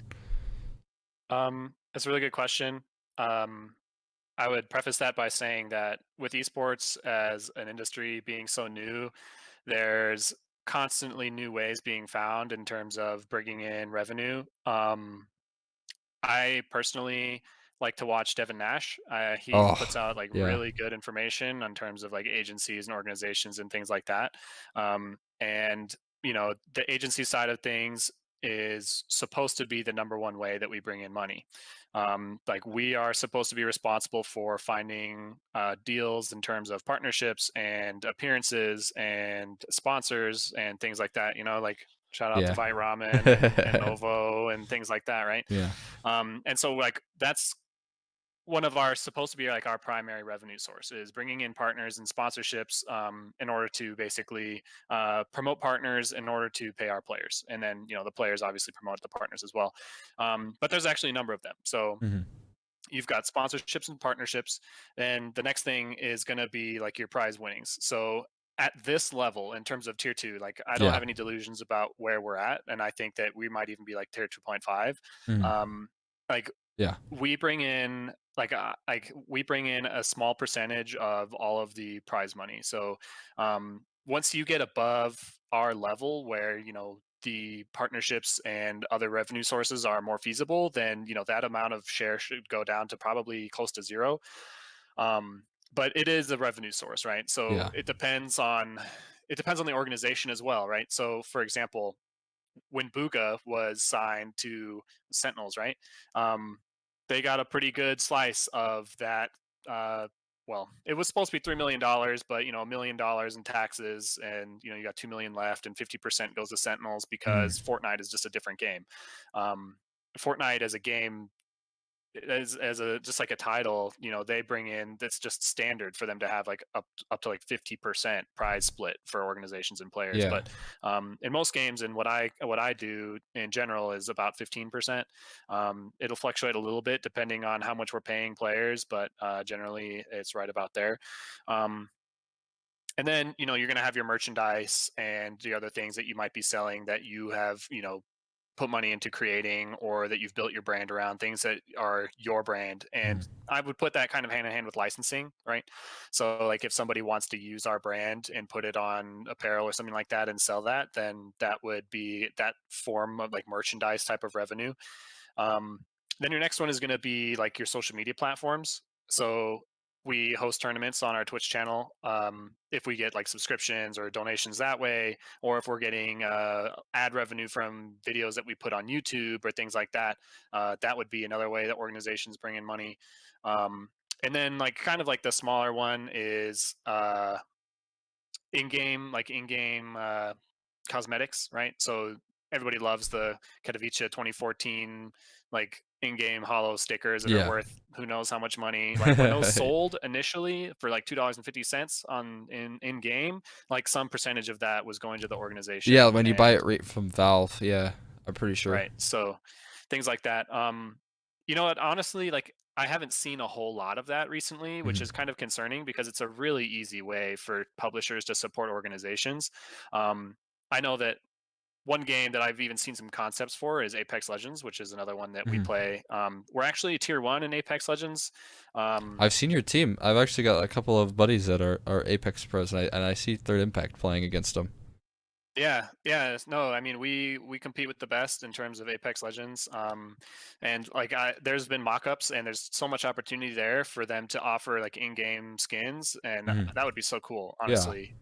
That's a really good question. Um, I would preface that by saying that with esports as an industry being so new, there's constantly new ways being found in terms of bringing in revenue. I personally like to watch Devin Nash. He Oh, puts out like yeah, really good information in terms of like agencies and organizations and things like that. And the agency side of things is supposed to be the number one way that we bring in money. Like we are supposed to be responsible for finding deals in terms of partnerships and appearances and sponsors and things like that. Like shout out to yeah, Fight Ramen and Novo and things like that, right? yeah, And so like that's one of our supposed to be like our primary revenue source is bringing in partners and sponsorships in order to basically promote partners in order to pay our players, and then the players obviously promote the partners as well. But there's actually a number of them. So hmm you've got sponsorships and partnerships, and the next thing is going to be like your prize winnings. So at this level in terms of tier 2, like I don't yeah, have any delusions about where we're at, and I think that we might even be like tier 2.5. hmm Like yeah, we bring in we bring in a small percentage of all of the prize money. So once you get above our level where the partnerships and other revenue sources are more feasible, then that amount of share should go down to probably close to zero. um, but it is a revenue source, right? So yeah, it depends on the organization as well, right? So for example, when Buka was signed to Sentinels, right? Um, they got a pretty good slice of that. Uh, well, it was supposed to be $3 million, but $1 million in taxes, and you got 2 million left, and 50% goes to Sentinels hmm because Fortnite is just a different game. Um, Fortnite as a game, as a just like a title, they bring in, that's just standard for them to have like up to like 50% prize split for organizations and players. yeah, But in most games, and what I do in general is about 15%. It'll fluctuate a little bit depending on how much we're paying players, but generally it's right about there. um, and then you're going to have your merchandise and the other things that you might be selling that you have put money into creating, or that you've built your brand around, things that are your brand. And hmm I would put that kind of hand in hand with licensing, right? So like if somebody wants to use our brand and put it on apparel or something like that and sell that, then that would be that form of like merchandise type of revenue. um, then your next one is going to be like your social media platforms. So we host tournaments on our Twitch channel. If we get like subscriptions or donations that way, or if we're getting ad revenue from videos that we put on YouTube or things like that, that would be another way that organizations bring in money. And then like kind of like the smaller one is in-game cosmetics, right? So everybody loves the Katowice 2014 like in-game hollow stickers that are Yeah. worth who knows how much money. Like when those sold initially for like $2.50 on in game, like some percentage of that was going to the organization. Yeah, when you buy And it right from Valve. Yeah, I'm pretty sure. right, so things like that. You know what? Honestly, like I haven't seen a whole lot of that recently, which is kind of concerning because it's a really easy way for publishers to support organizations. I know that one game that I've even seen some concepts for is Apex Legends, which is another one that we play. We're actually tier 1 in Apex Legends. I've seen your team. I've actually got a couple of buddies that are Apex pros, and I see Third Impact playing against them. Yeah, no, I mean we compete with the best in terms of Apex Legends, and like there's been mock-ups and there's so much opportunity there for them to offer like in-game skins, and that would be so cool, Yeah. honestly.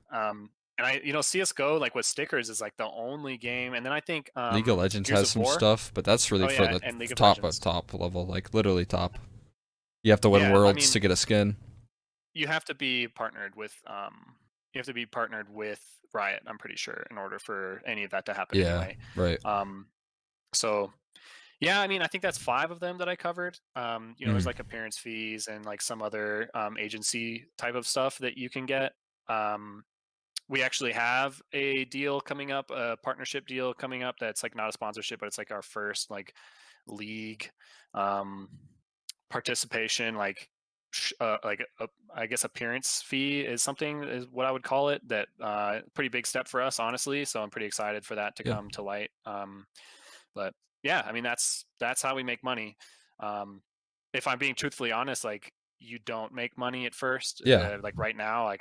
And CS:GO like with stickers is like the only game, and then I think League of Legends Gears has of some War. stuff, but that's really Oh for yeah, the and League of top of Legends. top level, like literally top. You have to win Yeah, I worlds mean to get a skin. you have to be partnered with Riot, I'm pretty sure, in order for any of that to happen Yeah, anyway. right. So yeah, I mean, I think that's 5 of them that I covered. There's like appearance fees and like some other agency type of stuff that you can get. We actually have a deal coming up, a partnership deal coming up that's like not a sponsorship, but it's like our first like league um, participation, like I guess appearance fee is something is what I would call it. That pretty big step for us, honestly. So I'm pretty excited for that to Yeah. come to light. But yeah, I mean that's how we make money. Um, if I'm being truthfully honest, like you don't make money at first. Yeah. Like right now, like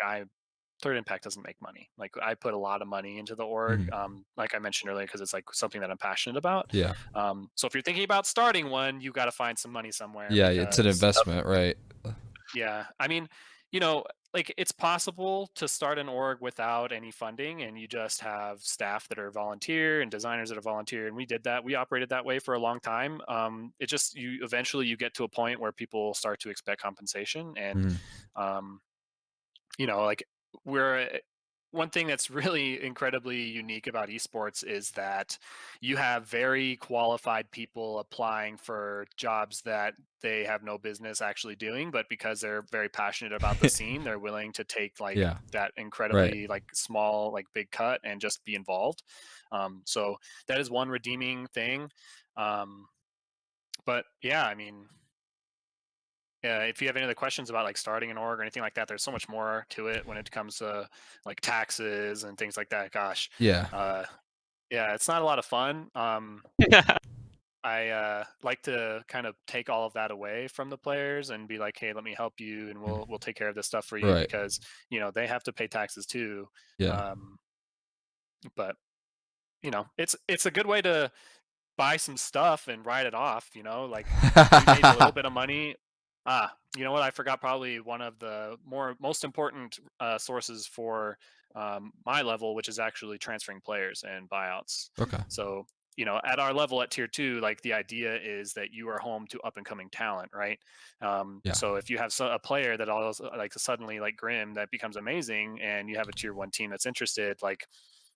Third Impact doesn't make money. Like I put a lot of money into the org, like I mentioned earlier, because it's like something that I'm passionate about. Yeah. So if you're thinking about starting one, you got to find some money somewhere Yeah, it's an because investment, right? yeah, I mean, like it's possible to start an org without any funding and you just have staff that are volunteer and designers that are volunteer. And we did that. We operated that way for a long time. It just, you eventually you get to a point where people start to expect compensation and, um, like we're one thing that's really incredibly unique about esports is that you have very qualified people applying for jobs that they have no business actually doing, but because they're very passionate about the scene, they're willing to take like Yeah. that Right. incredibly like small like big cut and just be involved. So that is one redeeming thing. um, but yeah, I mean, yeah, if you have any other questions about like starting an org or anything like that, there's so much more to it when it comes to like taxes and things like that. Gosh, Yeah. yeah, it's not a lot of fun. I like to kind of take all of that away from the players and be like, hey, let me help you, and we'll take care of this stuff for you Right. because they have to pay taxes too. Yeah. Um, but it's a good way to buy some stuff and write it off, like we made a little bit of money. You know what? I forgot probably one of the most important sources for my level, which is actually transferring players and buyouts. Okay. So, at our level at tier 2, like the idea is that you are home to up and coming talent, right? Yeah. So if you have a player that also like suddenly like Grim that becomes amazing and you have a tier 1 team that's interested, like,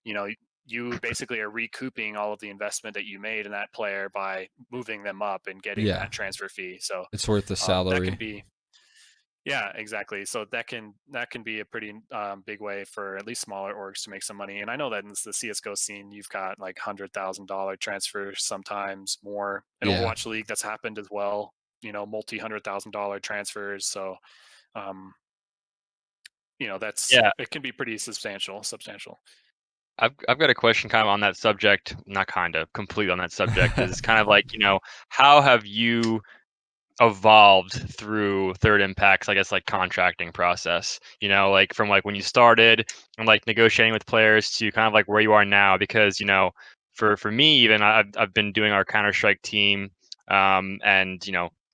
you know, you basically are recouping all of the investment that you made in that player by moving them up and getting Yeah. that transfer fee. So It's worth the that can salary. be, yeah, exactly. So that can be a pretty big way for at least smaller orgs to make some money. And I know that in the CS:GO scene, you've got like $100,000 transfers, sometimes more. In Yeah. Overwatch League, that's happened as well. Multi-$100,000 transfers. So, um, Yeah, it can be pretty substantial. I've got a question kind of on that subject, not kind of, completely on that subject, is kind of like, how have you evolved through Third Impact's, I guess, like contracting process, like from like when you started and like negotiating with players to kind of like where you are now? Because, for me, even I've been doing our Counter-Strike team, and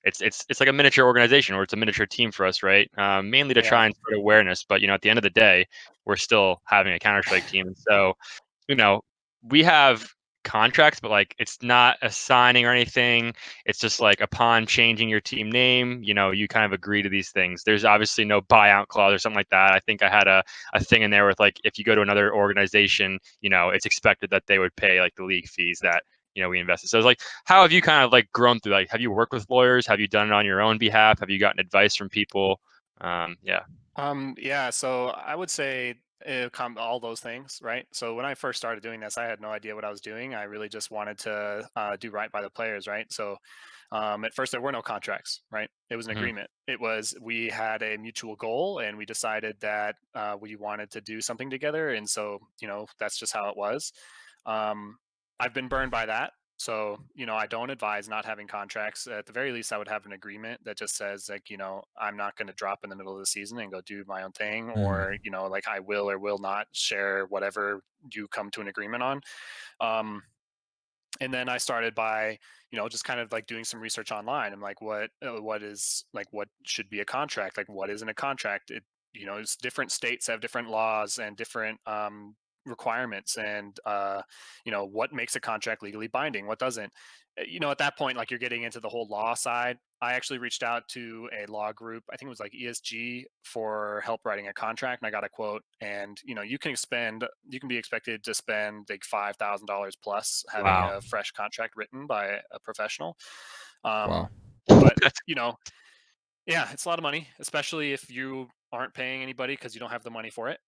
it's like a miniature organization, or it's a miniature team for us, right? Mainly to Yeah. try and spread awareness, but at the end of the day, we're still having a Counter-Strike team. And so, you know, we have contracts, but like it's not a signing or anything. It's just like upon changing your team name, you kind of agree to these things. There's obviously no buyout clause or something like that. I think I had a thing in there with like if you go to another organization, it's expected that they would pay like the league fees that we invested. So it's like, how have you kind of like grown through? Like, have you worked with lawyers? Have you done it on your own behalf? Have you gotten advice from people? Yeah. Yeah, so I would say all those things, right? So when I first started doing this, I had no idea what I was doing. I really just wanted to do right by the players, right? So at first, there were no contracts, right? It was an Mhm. agreement. It was we had a mutual goal, and we decided that we wanted to do something together, and so that's just how it was. Um, I've been burned by that. So, I don't advise not having contracts. At the very least, I would have an agreement that just says, like, I'm not going to drop in the middle of the season and go do my own thing, Mhm. or, like I will or will not share whatever you come to an agreement on. Um, and then I started by, just kind of like doing some research online. I'm like, what should be a contract? Like, what isn't a contract? It's different states have different laws and different requirements, and what makes a contract legally binding, what doesn't. At that point, like, you're getting into the whole law side. I actually reached out to a law group, I think it was like ESG, for help writing a contract, and I got a quote. And you can be expected to spend like $5,000 plus having Wow. a fresh contract written by a professional. Wow. Um, but That's yeah, it's a lot of money, especially if you aren't paying anybody because you don't have the money for it.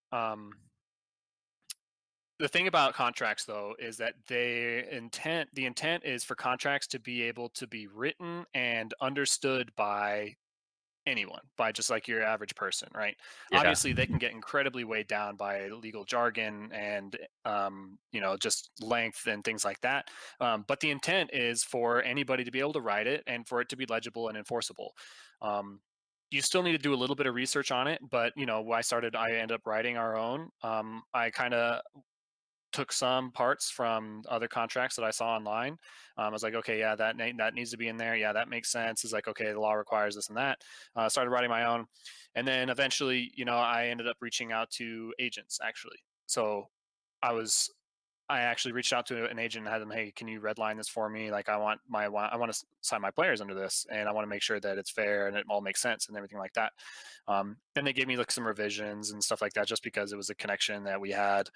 The thing about contracts, though, is that the intent is for contracts to be able to be written and understood by anyone, by just like your average person, right? yeah. Obviously, they can get incredibly weighed down by legal jargon and just length and things like that. But the intent is for anybody to be able to write it and for it to be legible and enforceable. Um, you still need to do a little bit of research on it, but I ended up writing our own. I kind of took some parts from other contracts that I saw online. I was like, okay, yeah, that needs to be in there. Yeah, that makes sense. It's like, okay, the law requires this and that. Started writing my own, and then eventually, I ended up reaching out to agents actually. So I actually reached out to an agent and had them, hey, can you redline this for me? Like, I want to sign my players under this, and I want to make sure that it's fair and it all makes sense and everything like that. And they gave me like some revisions and stuff like that, just because it was a connection that we had.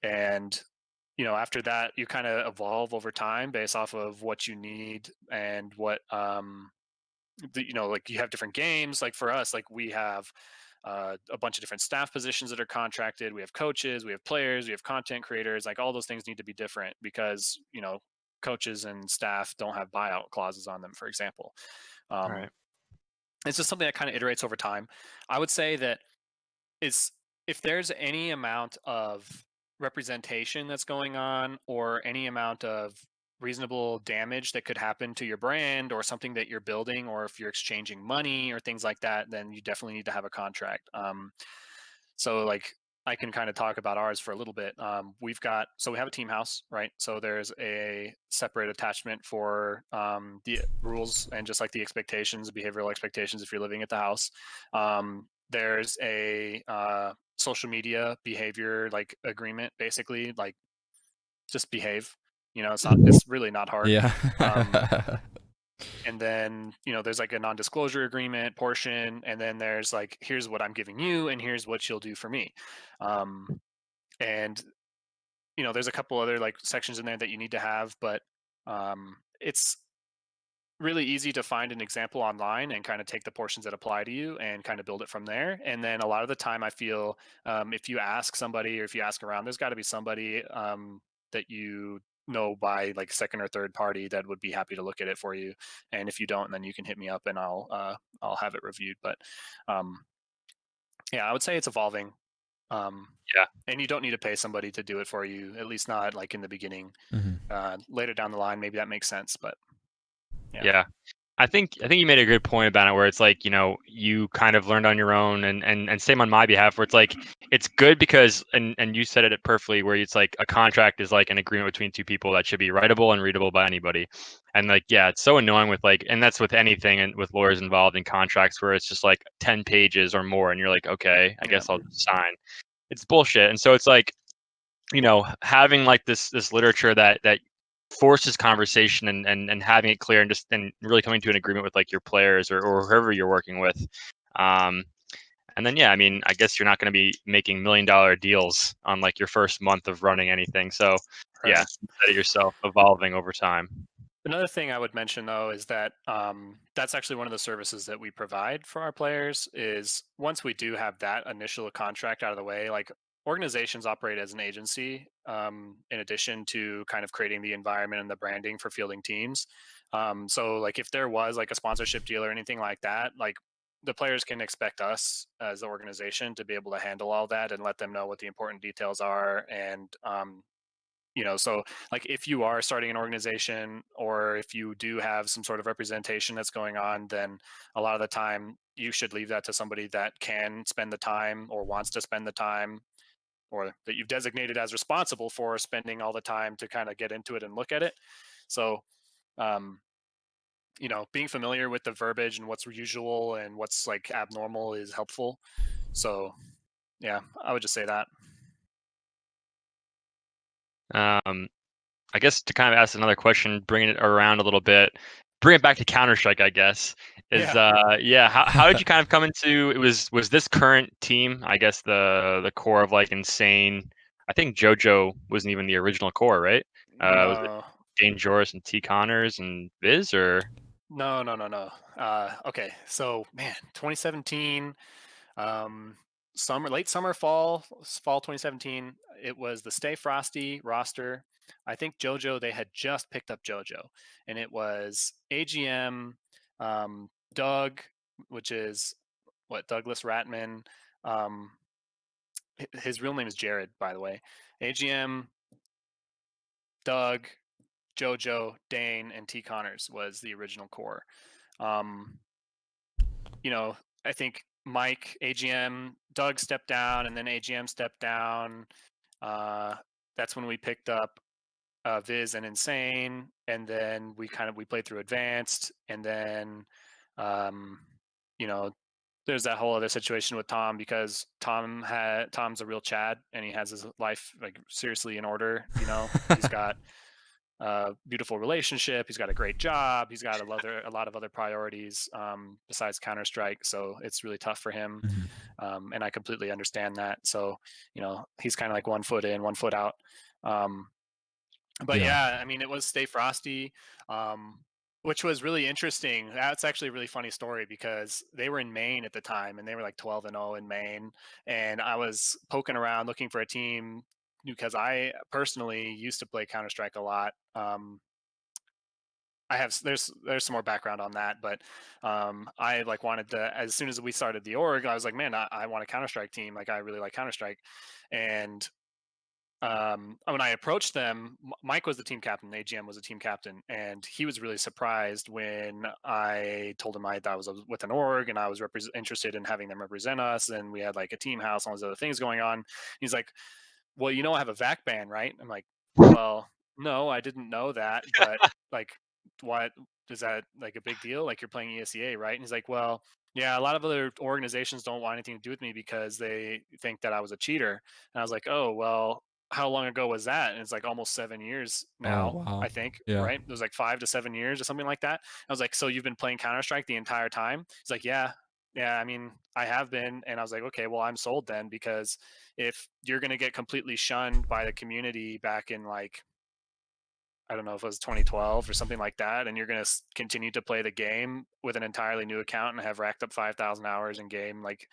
And after that, you kind of evolve over time based off of what you need and what like, you have different games. Like for us, like, we have a bunch of different staff positions that are contracted. We have coaches, we have players, we have content creators. Like, all those things need to be different because coaches and staff don't have buyout clauses on them, for example. All um, right. it's just something that kind of iterates over time. I would say that is if there's any amount of representation that's going on, or any amount of reasonable damage that could happen to your brand or something that you're building, or if you're exchanging money or things like that, then you definitely need to have a contract. So, like, I can kind of talk about ours for a little bit. We have a team house, right? So there's a separate attachment for the rules and just like the expectations, behavioral expectations if you're living at the house. There's a social media behavior like agreement, basically, like, just behave. It's really not hard. Yeah. Um, and then there's like a non-disclosure agreement portion, and then there's like, here's what I'm giving you and here's what you'll do for me. um, and there's a couple other like sections in there that you need to have, but it's really easy to find an example online and kind of take the portions that apply to you and kind of build it from there. And then a lot of the time, I feel, if you ask somebody or if you ask around, there's got to be somebody that by like second or third party that would be happy to look at it for you. And if you don't, then you can hit me up and I'll have it reviewed. But um, yeah, I would say it's evolving. Um, Yeah. and you don't need to pay somebody to do it for you, at least not like in the beginning. Mhm. Later down the line, maybe that makes sense, but yeah. Yeah. I think you made a good point about it, where it's like, you kind of learned on your own, and same on my behalf, where it's like, it's good because, and you said it perfectly, where it's like a contract is like an agreement between two people that should be writable and readable by anybody. And like, yeah, it's so annoying with like, and that's with anything and with lawyers involved in contracts, where it's just like 10 pages or more and you're like, okay, I Yeah. guess I'll just sign. It's bullshit. And so it's like, having like this literature that forces conversation, and having it clear, and really coming to an agreement with like your players, or whoever you're working with. Um, And then yeah, I mean, I guess you're not going to be making $1 million deals on like your first month of running anything. So yeah, Right. set yourself evolving over time. Another thing I would mention though is that that's actually one of the services that we provide for our players. Is once we do have that initial contract out of the way, like organizations operate as an agency in addition to kind of creating the environment and the branding for fielding teams. So like if there was like a sponsorship deal or anything like that, like the players can expect us as the organization to be able to handle all that and let them know what the important details are. And so like if you are starting an organization or if you do have some sort of representation that's going on, then a lot of the time you should leave that to somebody that can spend the time or wants to spend the time, or that you've designated as responsible for spending all the time to kind of get into it and look at it. So um being familiar with the verbiage and what's usual and what's like abnormal is helpful. So yeah, I would just say that. Um, I guess to kind of ask another question, bringing it around a little bit, bring it back to Counter-Strike, I guess, is Yeah. yeah, how did you kind of come into was this current team, I guess the core of like Insane. I think JoJo wasn't even the original core, right? Was it No. Dane Joris and T Connors and Viz or No, no, no, no. Okay, so man, 2017, um, late summer, fall 2017. It was the Stay Frosty roster. I think JoJo, they had just picked up JoJo, and it was AGM, Doug, which is what Douglas Ratman. Um, his real name is Jared, by the way. AGM, Doug, JoJo, Dane, and T Connors was the original core. Um, I think Mike, AGM, Doug stepped down, and then AGM stepped down. Uh, that's when we picked up Viz and Insane, and then we played through Advanced, and then um, you know there's that whole other situation with Tom because Tom's a real Chad, and he has his life like seriously in order. He's got beautiful relationship. He's got a great job. He's got a lot of other priorities besides Counter Strike. So it's really tough for him, Mhm. and I completely understand that. So he's kind of like 1 foot in, 1 foot out. Um, but Yeah. yeah, I mean, it was Stay Frosty, which was really interesting. That's actually a really funny story because they were in Maine at the time, and they were like 12-0 in Maine, and I was poking around looking for a team because I personally used to play Counter Strike a lot. I have there's some more background on that, but I like wanted to, as soon as we started the org, I was like, man, I want a Counter Strike team. Like I really like Counter Strike, and when I approached them, Mike was the team captain, AGM was the team captain, and he was really surprised when I told him I was with an org and I was interested in having them represent us, and we had like a team house, all these other things going on. He's like, well, I have a VAC ban, right? I'm like, well, no, I didn't know that, but like, what is that like a big deal? Like you're playing ESEA, right? And he's like, well, yeah, a lot of other organizations don't want anything to do with me because they think that I was a cheater. And I was like, oh, well, how long ago was that? And it's like almost 7 years Oh now, wow. I think, Yeah. right? It was like 5 to 7 years or something like that. I was like, so you've been playing Counter Strike the entire time? He's like, yeah. Yeah, I mean, I have been. And I was like, okay, well, I'm sold then because if you're going to get completely shunned by the community back in like, I don't know if it was 2012 or something like that, and you're going to continue to play the game with an entirely new account and have racked up 5,000 hours in game like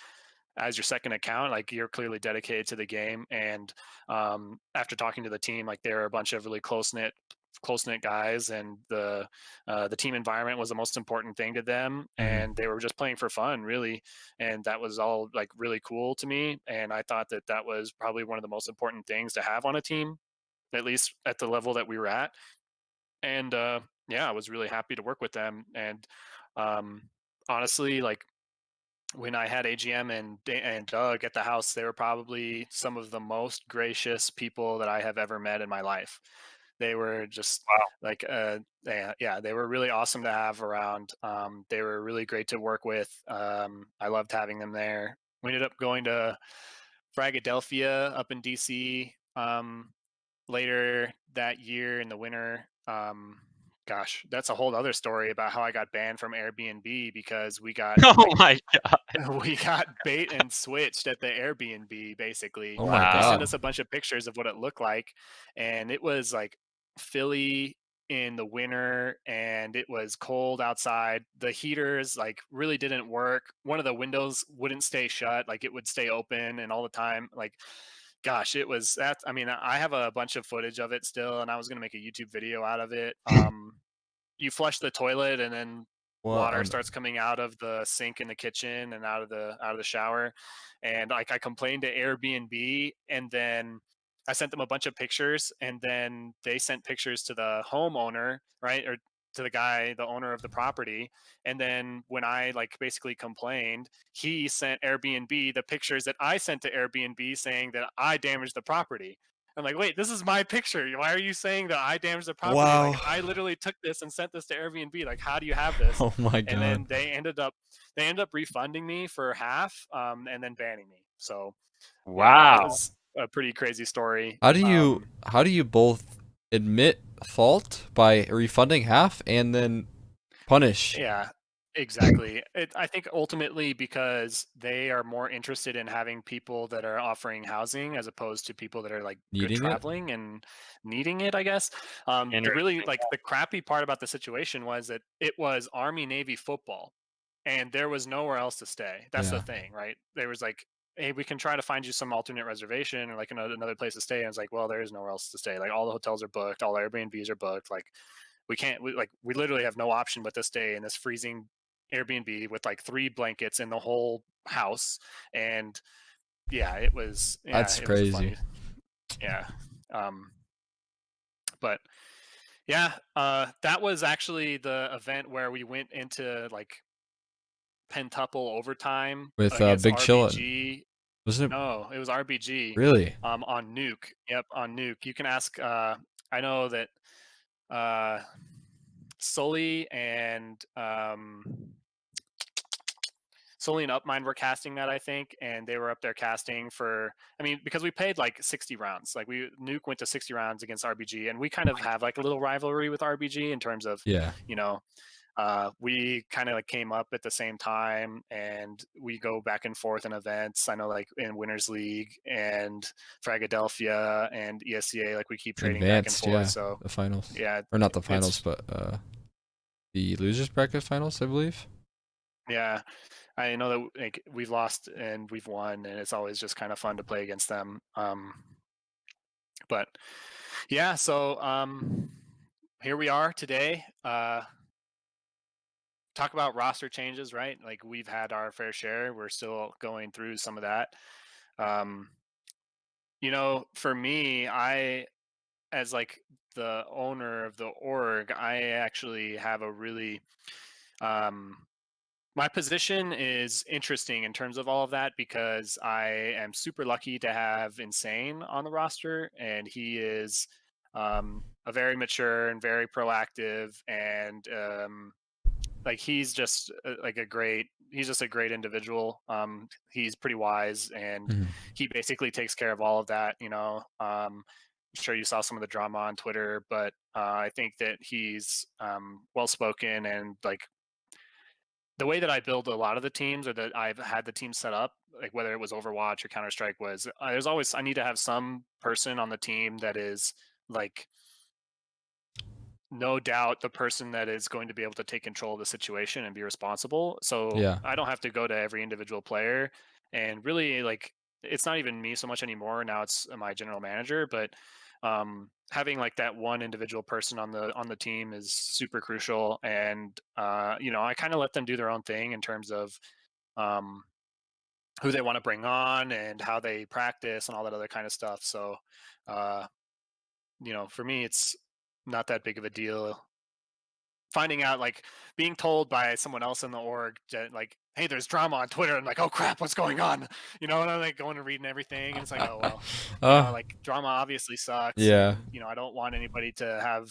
as your second account, like you're clearly dedicated to the game. And after talking to the team, like they're a bunch of really close knit guys, and the team environment was the most important thing to them, Mhm. and they were just playing for fun really, and that was all like really cool to me, and I thought that that was probably one of the most important things to have on a team, at least at the level that we were at. And yeah, I was really happy to work with them. And um, honestly, like when I had AGM and Doug at the house, they were probably some of the most gracious people that I have ever met in my life. They were just like, yeah, they were really awesome to have around. They were really great to work with. I loved having them there. We ended up going to Fragadelphia up in DC later that year in the winter. gosh, that's a whole other story about how I got banned from Airbnb because we got Oh my god. we got bait and switched at the Airbnb basically. Oh my They sent god. us a bunch of pictures of what it looked like, and it was like Philly in the winter, and it was cold outside. The heaters like really didn't work. One of the windows wouldn't stay shut, like it would stay open and all the time. Like gosh, it was that. I mean, I have a bunch of footage of it still, and I was gonna make a YouTube video out of it. You flush the toilet, and then What water on starts coming out of the sink in the kitchen and out of the shower. And like I complained to Airbnb, and then I sent them a bunch of pictures, and then they sent pictures to the homeowner, right, or to the guy, the owner of the property. And then when I like basically complained, he sent Airbnb the pictures that I sent to Airbnb saying that I damaged the property. I'm like, wait, this is my picture. Why are you saying that I damaged the property? Wow. Like, I literally took this and sent this to Airbnb. Like, how do you have this? Oh my And god. then they ended up refunding me for half, and then banning me. So yeah, it Wow. was a pretty crazy story. How do you both admit fault by refunding half and then punish Yeah, exactly. I think ultimately because they are more interested in having people that are offering housing as opposed to people that are like good needing it? traveling and needing it, I guess. The really Interesting. like the crappy part about the situation was that it was Army Navy football, and there was nowhere else to stay. That's the Yeah. thing, right? There was like, hey, we can try to find you some alternate reservation or like another place to stay. And it's like, well, there is nowhere else to stay. Like all the hotels are booked, all the Airbnbs are booked. Like we can't, we literally have no option but to stay in this freezing Airbnb with like 3 blankets in the whole house. And That's it was a crazy. funny, yeah. Um, but yeah, that was actually the event where we went into like pentuple overtime With against Big Chillin'. RBG. Wasn't it No, it was RBG. really? On Nuke. Yep, on Nuke. You can ask. I know that uh, Sully and Sully and Upmind were casting that, I think, and they were up there casting for. I mean, because we played like 60 rounds. Like Nuke went to 60 rounds against RBG, and we kind of have like a little rivalry with RBG in terms of, Yeah. you know, we kind of like came up at the same time, and we go back and forth in events. I know like in Winners League and Fragadelphia and ESEA, like we keep trading back and Advanced, forth. yeah. So The finals. yeah, Or not the finals, it's but the losers bracket finals, I believe. yeah. I know that like we've lost and we've won, and it's always just kind of fun to play against them. But yeah, so here we are today. Talk about roster changes, right? Like we've had our fair share. We're still going through some of that. Um, for me, as like the owner of the org, I actually have a really um, my position is interesting in terms of all of that because I am super lucky to have Insane on the roster, and he is a very mature and very proactive, and like he's just he's just a great individual. He's pretty wise, and Mhm. he basically takes care of all of that. I'm sure you saw some of the drama on Twitter, but I think that he's well spoken, and like the way that I build a lot of the teams, or that I've had the team set up, like whether it was Overwatch or Counter Strike, was there's always I need to have some person on the team that is like no doubt the person that is going to be able to take control of the situation and be responsible. So Yeah. I don't have to go to every individual player, and really like it's not even me so much anymore. Now it's my general manager, but having like that one individual person on the team is super crucial. And I kind of let them do their own thing in terms of um, who they want to bring on and how they practice and all that other kind of stuff. So uh, for me, it's not that big of a deal finding out, like being told by someone else in the org that like, hey, there's drama on Twitter. I'm like, oh crap, what's going on? And I'm like going and reading everything, and it's like, oh well, uh, like drama obviously sucks, yeah. and I don't want anybody to have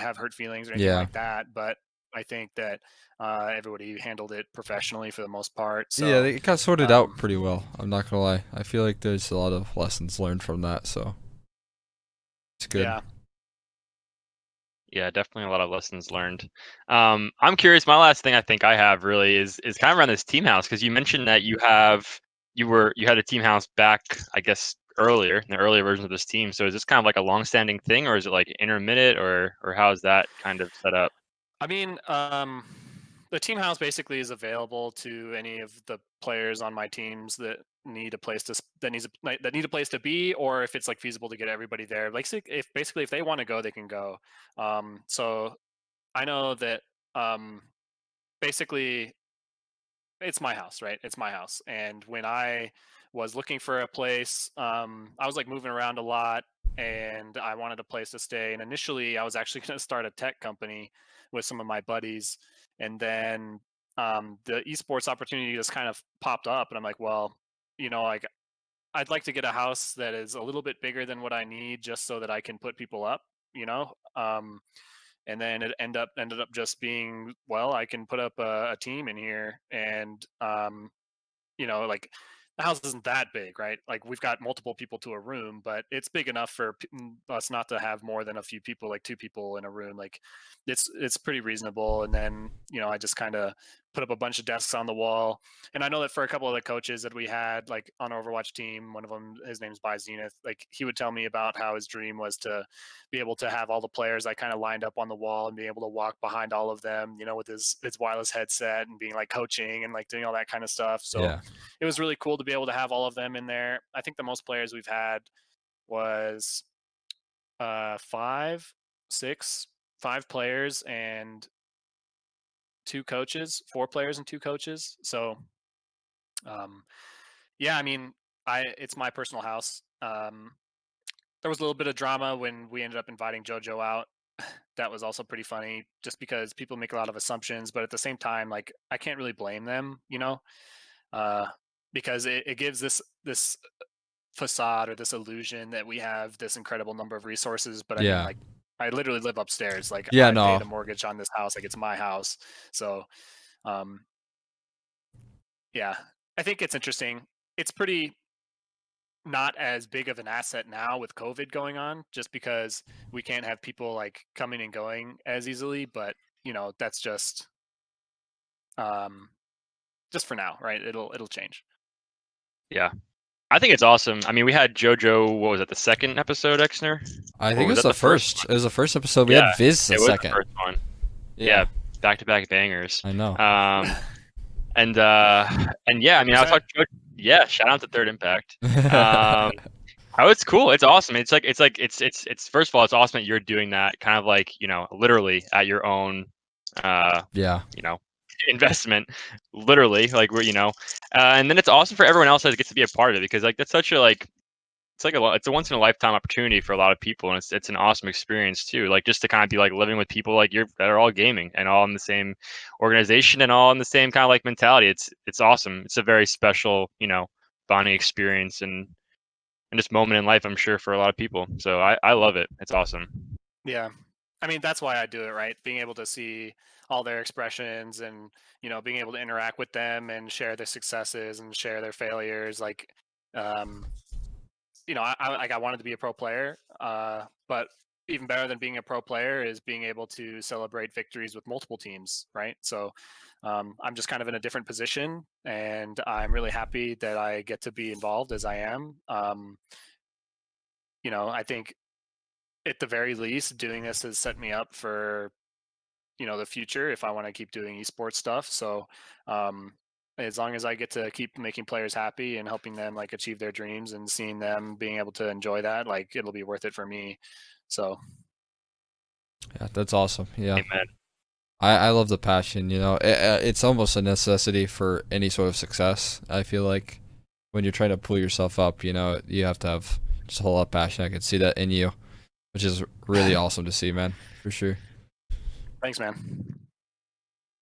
have hurt feelings or anything Yeah. like that. But I think that everybody handled it professionally for the most part. Yeah, So it got sorted out um, pretty well. I'm not gonna lie. I feel like there's a lot of lessons learned from that, so it's good. yeah, Yeah, definitely a lot of lessons learned. I'm curious. My last thing I think I have really is kind of around this team house, because you mentioned that you had a team house back, I guess, earlier in the earlier version of this team. So is this kind of like a long-standing thing, or is it like intermittent, or how is that kind of set up? I mean, the team house basically is available to any of the players on my teams that need a place to that need a place to be, or if it's like feasible to get everybody there. Like, if basically if they want to go, they can go. So I know that basically it's my house, right? It's my house. And when I was looking for a place, I was like moving around a lot and I wanted a place to stay. And initially, I was actually going to start a tech company with some of my buddies. And then the esports opportunity just kind of popped up. And I'm like, well, like I'd like to get a house that is a little bit bigger than what I need just so that I can put people up, you know? And then it ended up just being, well, I can put up a team in here, and like the house isn't that big, right? Like we've got multiple people to a room, but it's big enough for us not to have more than a few people, like two people in a room. Like it's pretty reasonable. And then I just kind of put up a bunch of desks on the wall. And I know that for a couple of the coaches that we had, like on our Overwatch team, one of them, his name's By Zenith, like he would tell me about how his dream was to be able to have all the players like kind of lined up on the wall and be able to walk behind all of them, with his wireless headset and being like coaching and like doing all that kind of stuff. So Yeah. it was really cool to be able to have all of them in there. I think the most players we've had was five, six, five players and two coaches, four players and two coaches. So yeah, I mean, it's my personal house. There was a little bit of drama when we ended up inviting JoJo out. That was also pretty funny, just because people make a lot of assumptions, but at the same time, like I can't really blame them, uh, because it gives this facade or this illusion that we have this incredible number of resources. But I mean, Yeah. like I literally live upstairs. Like Yeah. I paid No. a mortgage on this house. Like it's my house. So um, yeah, I think it's interesting. It's pretty not as big of an asset now with COVID going on, just because we can't have people like coming and going as easily. But that's um, just for now, right? It'll change. Yeah, I think it's awesome. I mean, we had JoJo. What was it? The second episode, Xner? I Or think it was was that the the first first. one? It was the first episode. We Yeah, had Viz the it was the second. first one. Yeah. Yeah, back-to-back bangers. I know. And yeah, I mean, I was Represent. talking. Yeah, shout out to Third Impact. Oh, it's cool. It's awesome. It's first of all, it's awesome that you're doing that kind of like, literally at your own, Yeah. you know, investment, literally, like and then it's awesome for everyone else that gets to be a part of it, because like that's such a like it's like it's a once in a lifetime opportunity for a lot of people, and it's an awesome experience too. Like just to kind of be like living with people like that are all gaming and all in the same organization and all in the same kind of like mentality. It's awesome. It's a very special, bonding experience and just moment in life, I'm sure, for a lot of people. So I love it. It's awesome. Yeah. I mean, that's why I do it, right? Being able to see all their expressions and, being able to interact with them and share their successes and share their failures. Like, um, I wanted to be a pro player, but even better than being a pro player is being able to celebrate victories with multiple teams, right? So I'm just kind of in a different position, and I'm really happy that I get to be involved as I am. I think at the very least, doing this has set me up for the future if I want to keep doing esports stuff. So um, as long as I get to keep making players happy and helping them like achieve their dreams and seeing them being able to enjoy that, like it'll be worth it for me. So Yeah, that's awesome. Yeah. Amen. I love the passion, it's almost a necessity for any sort of success. I feel like when you're trying to pull yourself up, you have to have just a whole lot of passion. I can see that in you, which is really awesome to see, man, for sure. thanks, man.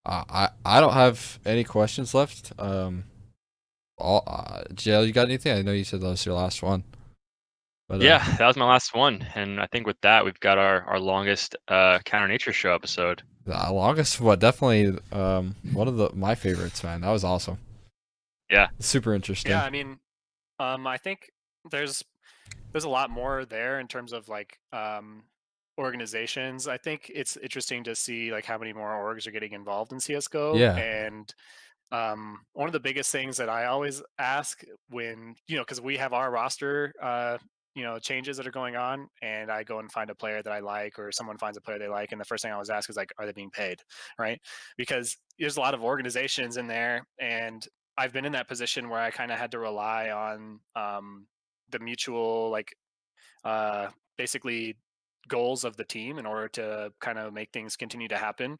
I don't have any questions left. Jayel, you got anything? I know you said that was your last one. But Yeah, that was my last one, and I think with that we've got our longest Counter Nature Show episode. the longest, what? Definitely one of my favorites, man. That was awesome. Yeah. Super interesting. Yeah, I mean, I think there's a lot more there in terms of like organizations, I think it's interesting to see like how many more orgs are getting involved in CS:GO. Yeah. And one of the biggest things that I always ask when, because we have our roster, changes that are going on, and I go and find a player that I like, or someone finds a player they like, and the first thing I always ask is like, are they being paid, right? Because there's a lot of organizations in there, and I've been in that position where I kind of had to rely on the mutual, like, uh, basically goals of the team in order to kind of make things continue to happen.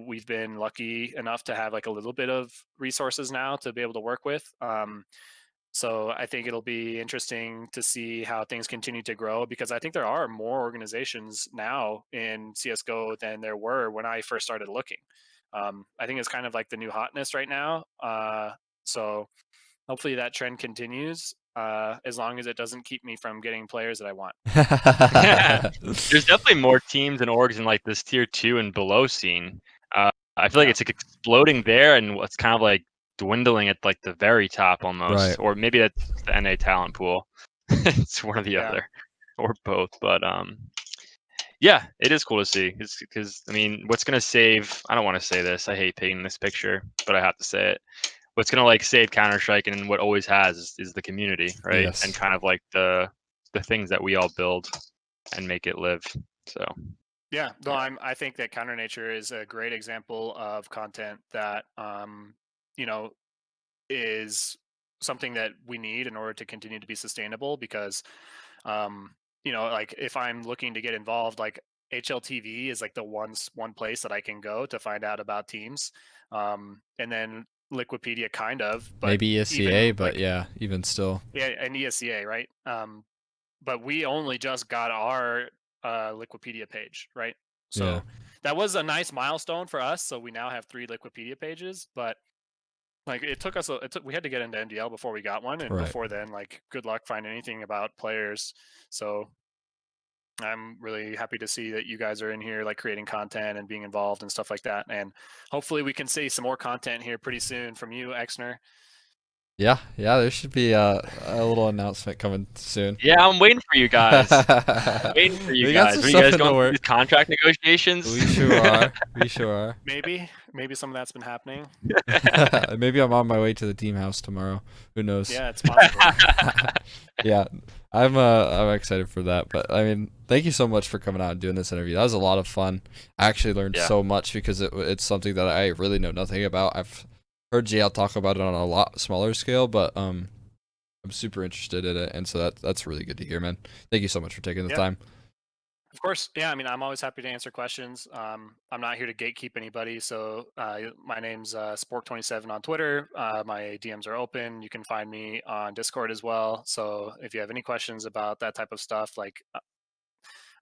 We've been lucky enough to have like a little bit of resources now to be able to work with. So I think it'll be interesting to see how things continue to grow, because I think there are more organizations now in CS:GO than there were when I first started looking. I think it's kind of like the new hotness right now. So hopefully that trend continues, as long as it doesn't keep me from getting players that I want. There's definitely more teams and orgs in like this tier 2 and below scene. I feel like Yeah. it's like exploding there, and what's kind of like dwindling at like the very top almost, Right. or maybe that's the NA talent pool. It's one or the Yeah. other, or both. But yeah, it is cool to see. It's because I mean, what's gonna save? I don't want to say this. I hate painting this picture, but I have to say it. What's gonna like save Counter-Strike and what always has is the community, right? Yes. And kind of like the things that we all build and make it live. So Yeah, no, I think that Counter Nature is a great example of content that you know is something that we need in order to continue to be sustainable. Because like if I'm looking to get involved, like HLTV is like the one place that I can go to find out about teams, and then Liquipedia kind of, but Maybe ESEA, even but like, yeah, even still. yeah, and ESEA, right? But we only just got our Liquipedia page, right? Yeah. So that was a nice milestone for us. So we now have 3 Liquipedia pages, but like it took us, we had to get into MDL before we got one, and Right. before then, like, good luck finding anything about players. So I'm really happy to see that you guys are in here, like creating content and being involved and stuff like that. And hopefully we can see some more content here pretty soon from you, Xner. Yeah, there should be a little announcement coming soon. yeah, I'm waiting for you guys. Waiting for you We got guys. some Are you stuff guys in the going through work. these contract negotiations? We sure are. We sure are. Maybe some of that's been happening. Maybe I'm on my way to the team house tomorrow. Who knows? Yeah, it's possible. Yeah, I'm excited for that. But I mean, thank you so much for coming out and doing this interview. That was a lot of fun. I actually learned Yeah. so much because it's something that I really know nothing about. I've heard Jayel talk about it on a lot smaller scale, but I'm super interested in it, and so that's really good to hear, man. Thank you so much for taking the Yeah. time. Of course. Yeah, I mean, I'm always happy to answer questions. I'm not here to gatekeep anybody. So my name's Spc0rk27 on Twitter. My DMs are open. You can find me on Discord as well. So if you have any questions about that type of stuff, like,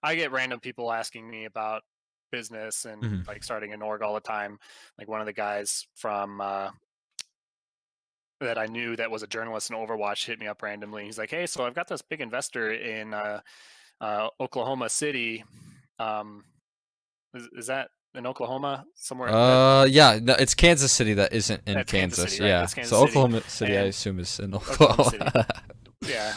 I get random people asking me about business and Mhm. like starting an org all the time. Like one of the guys from that I knew that was a journalist in Overwatch hit me up randomly. He's like, "Hey, so I've got this big investor in Oklahoma City. Um, is that in Oklahoma somewhere? Yeah, no, it's Kansas City that isn't in That's Kansas Kansas. City, right? Yeah, That's Kansas so City. Oklahoma City, I And assume, is in Oklahoma City. Oklahoma. Yeah,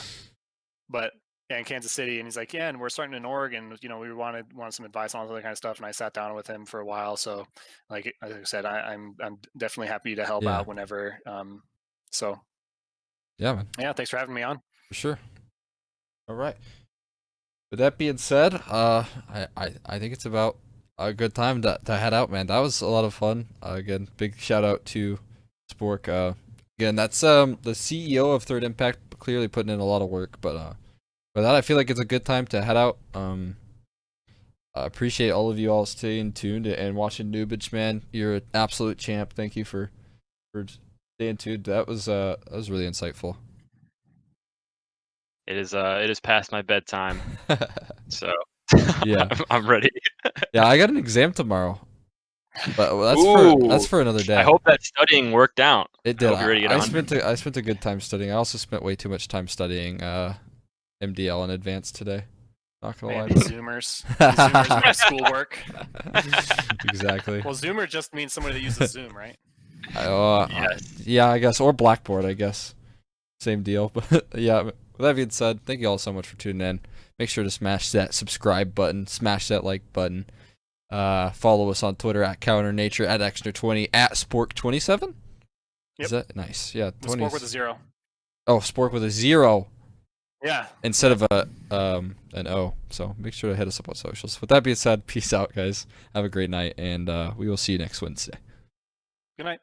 but yeah, in Kansas City, and he's like, "Yeah, and we're starting an org, and we wanted some advice on all that kind of stuff." And I sat down with him for a while. So, like I said, I'm definitely happy to help Yeah. out whenever. So Yeah, man, yeah, thanks for having me on. for sure. All right. With that being said, I think it's about a good time to head out, man. That was a lot of fun. Again, big shout out to Sp0rk. Again, that's the CEO of Third Impact, clearly putting in a lot of work. But for that, I feel like it's a good time to head out. I appreciate all of you all staying tuned and watching Nubage, man. You're an absolute champ. Thank you for staying tuned. That was really insightful. It is past my bedtime, so Yeah. I'm ready. Yeah, I got an exam tomorrow. But that's Ooh, for another day. I hope that studying worked out. It I did. hope you're ready to get I 100. spent a good time studying. I also spent way too much time studying MDL in advance today. Not gonna Man, lie. these Zoomers. These Zoomers make schoolwork. Exactly. Well, Zoomer just means somebody that uses Zoom, right? Yes. Yeah, I guess, or Blackboard, I guess. Same deal. But yeah. With that being said, thank you all so much for tuning in. make sure to smash that subscribe button, smash that like button. Follow us on Twitter at CounterNature, at Xner20, at Spc0rk27. Yep. Is that nice? Yeah, 20. Sport with a 0. Oh, Sp0rk with a 0 Yeah. instead of an O. So make sure to hit us up on socials. With that being said, peace out, guys. Have a great night, and we will see you next Wednesday. Good night.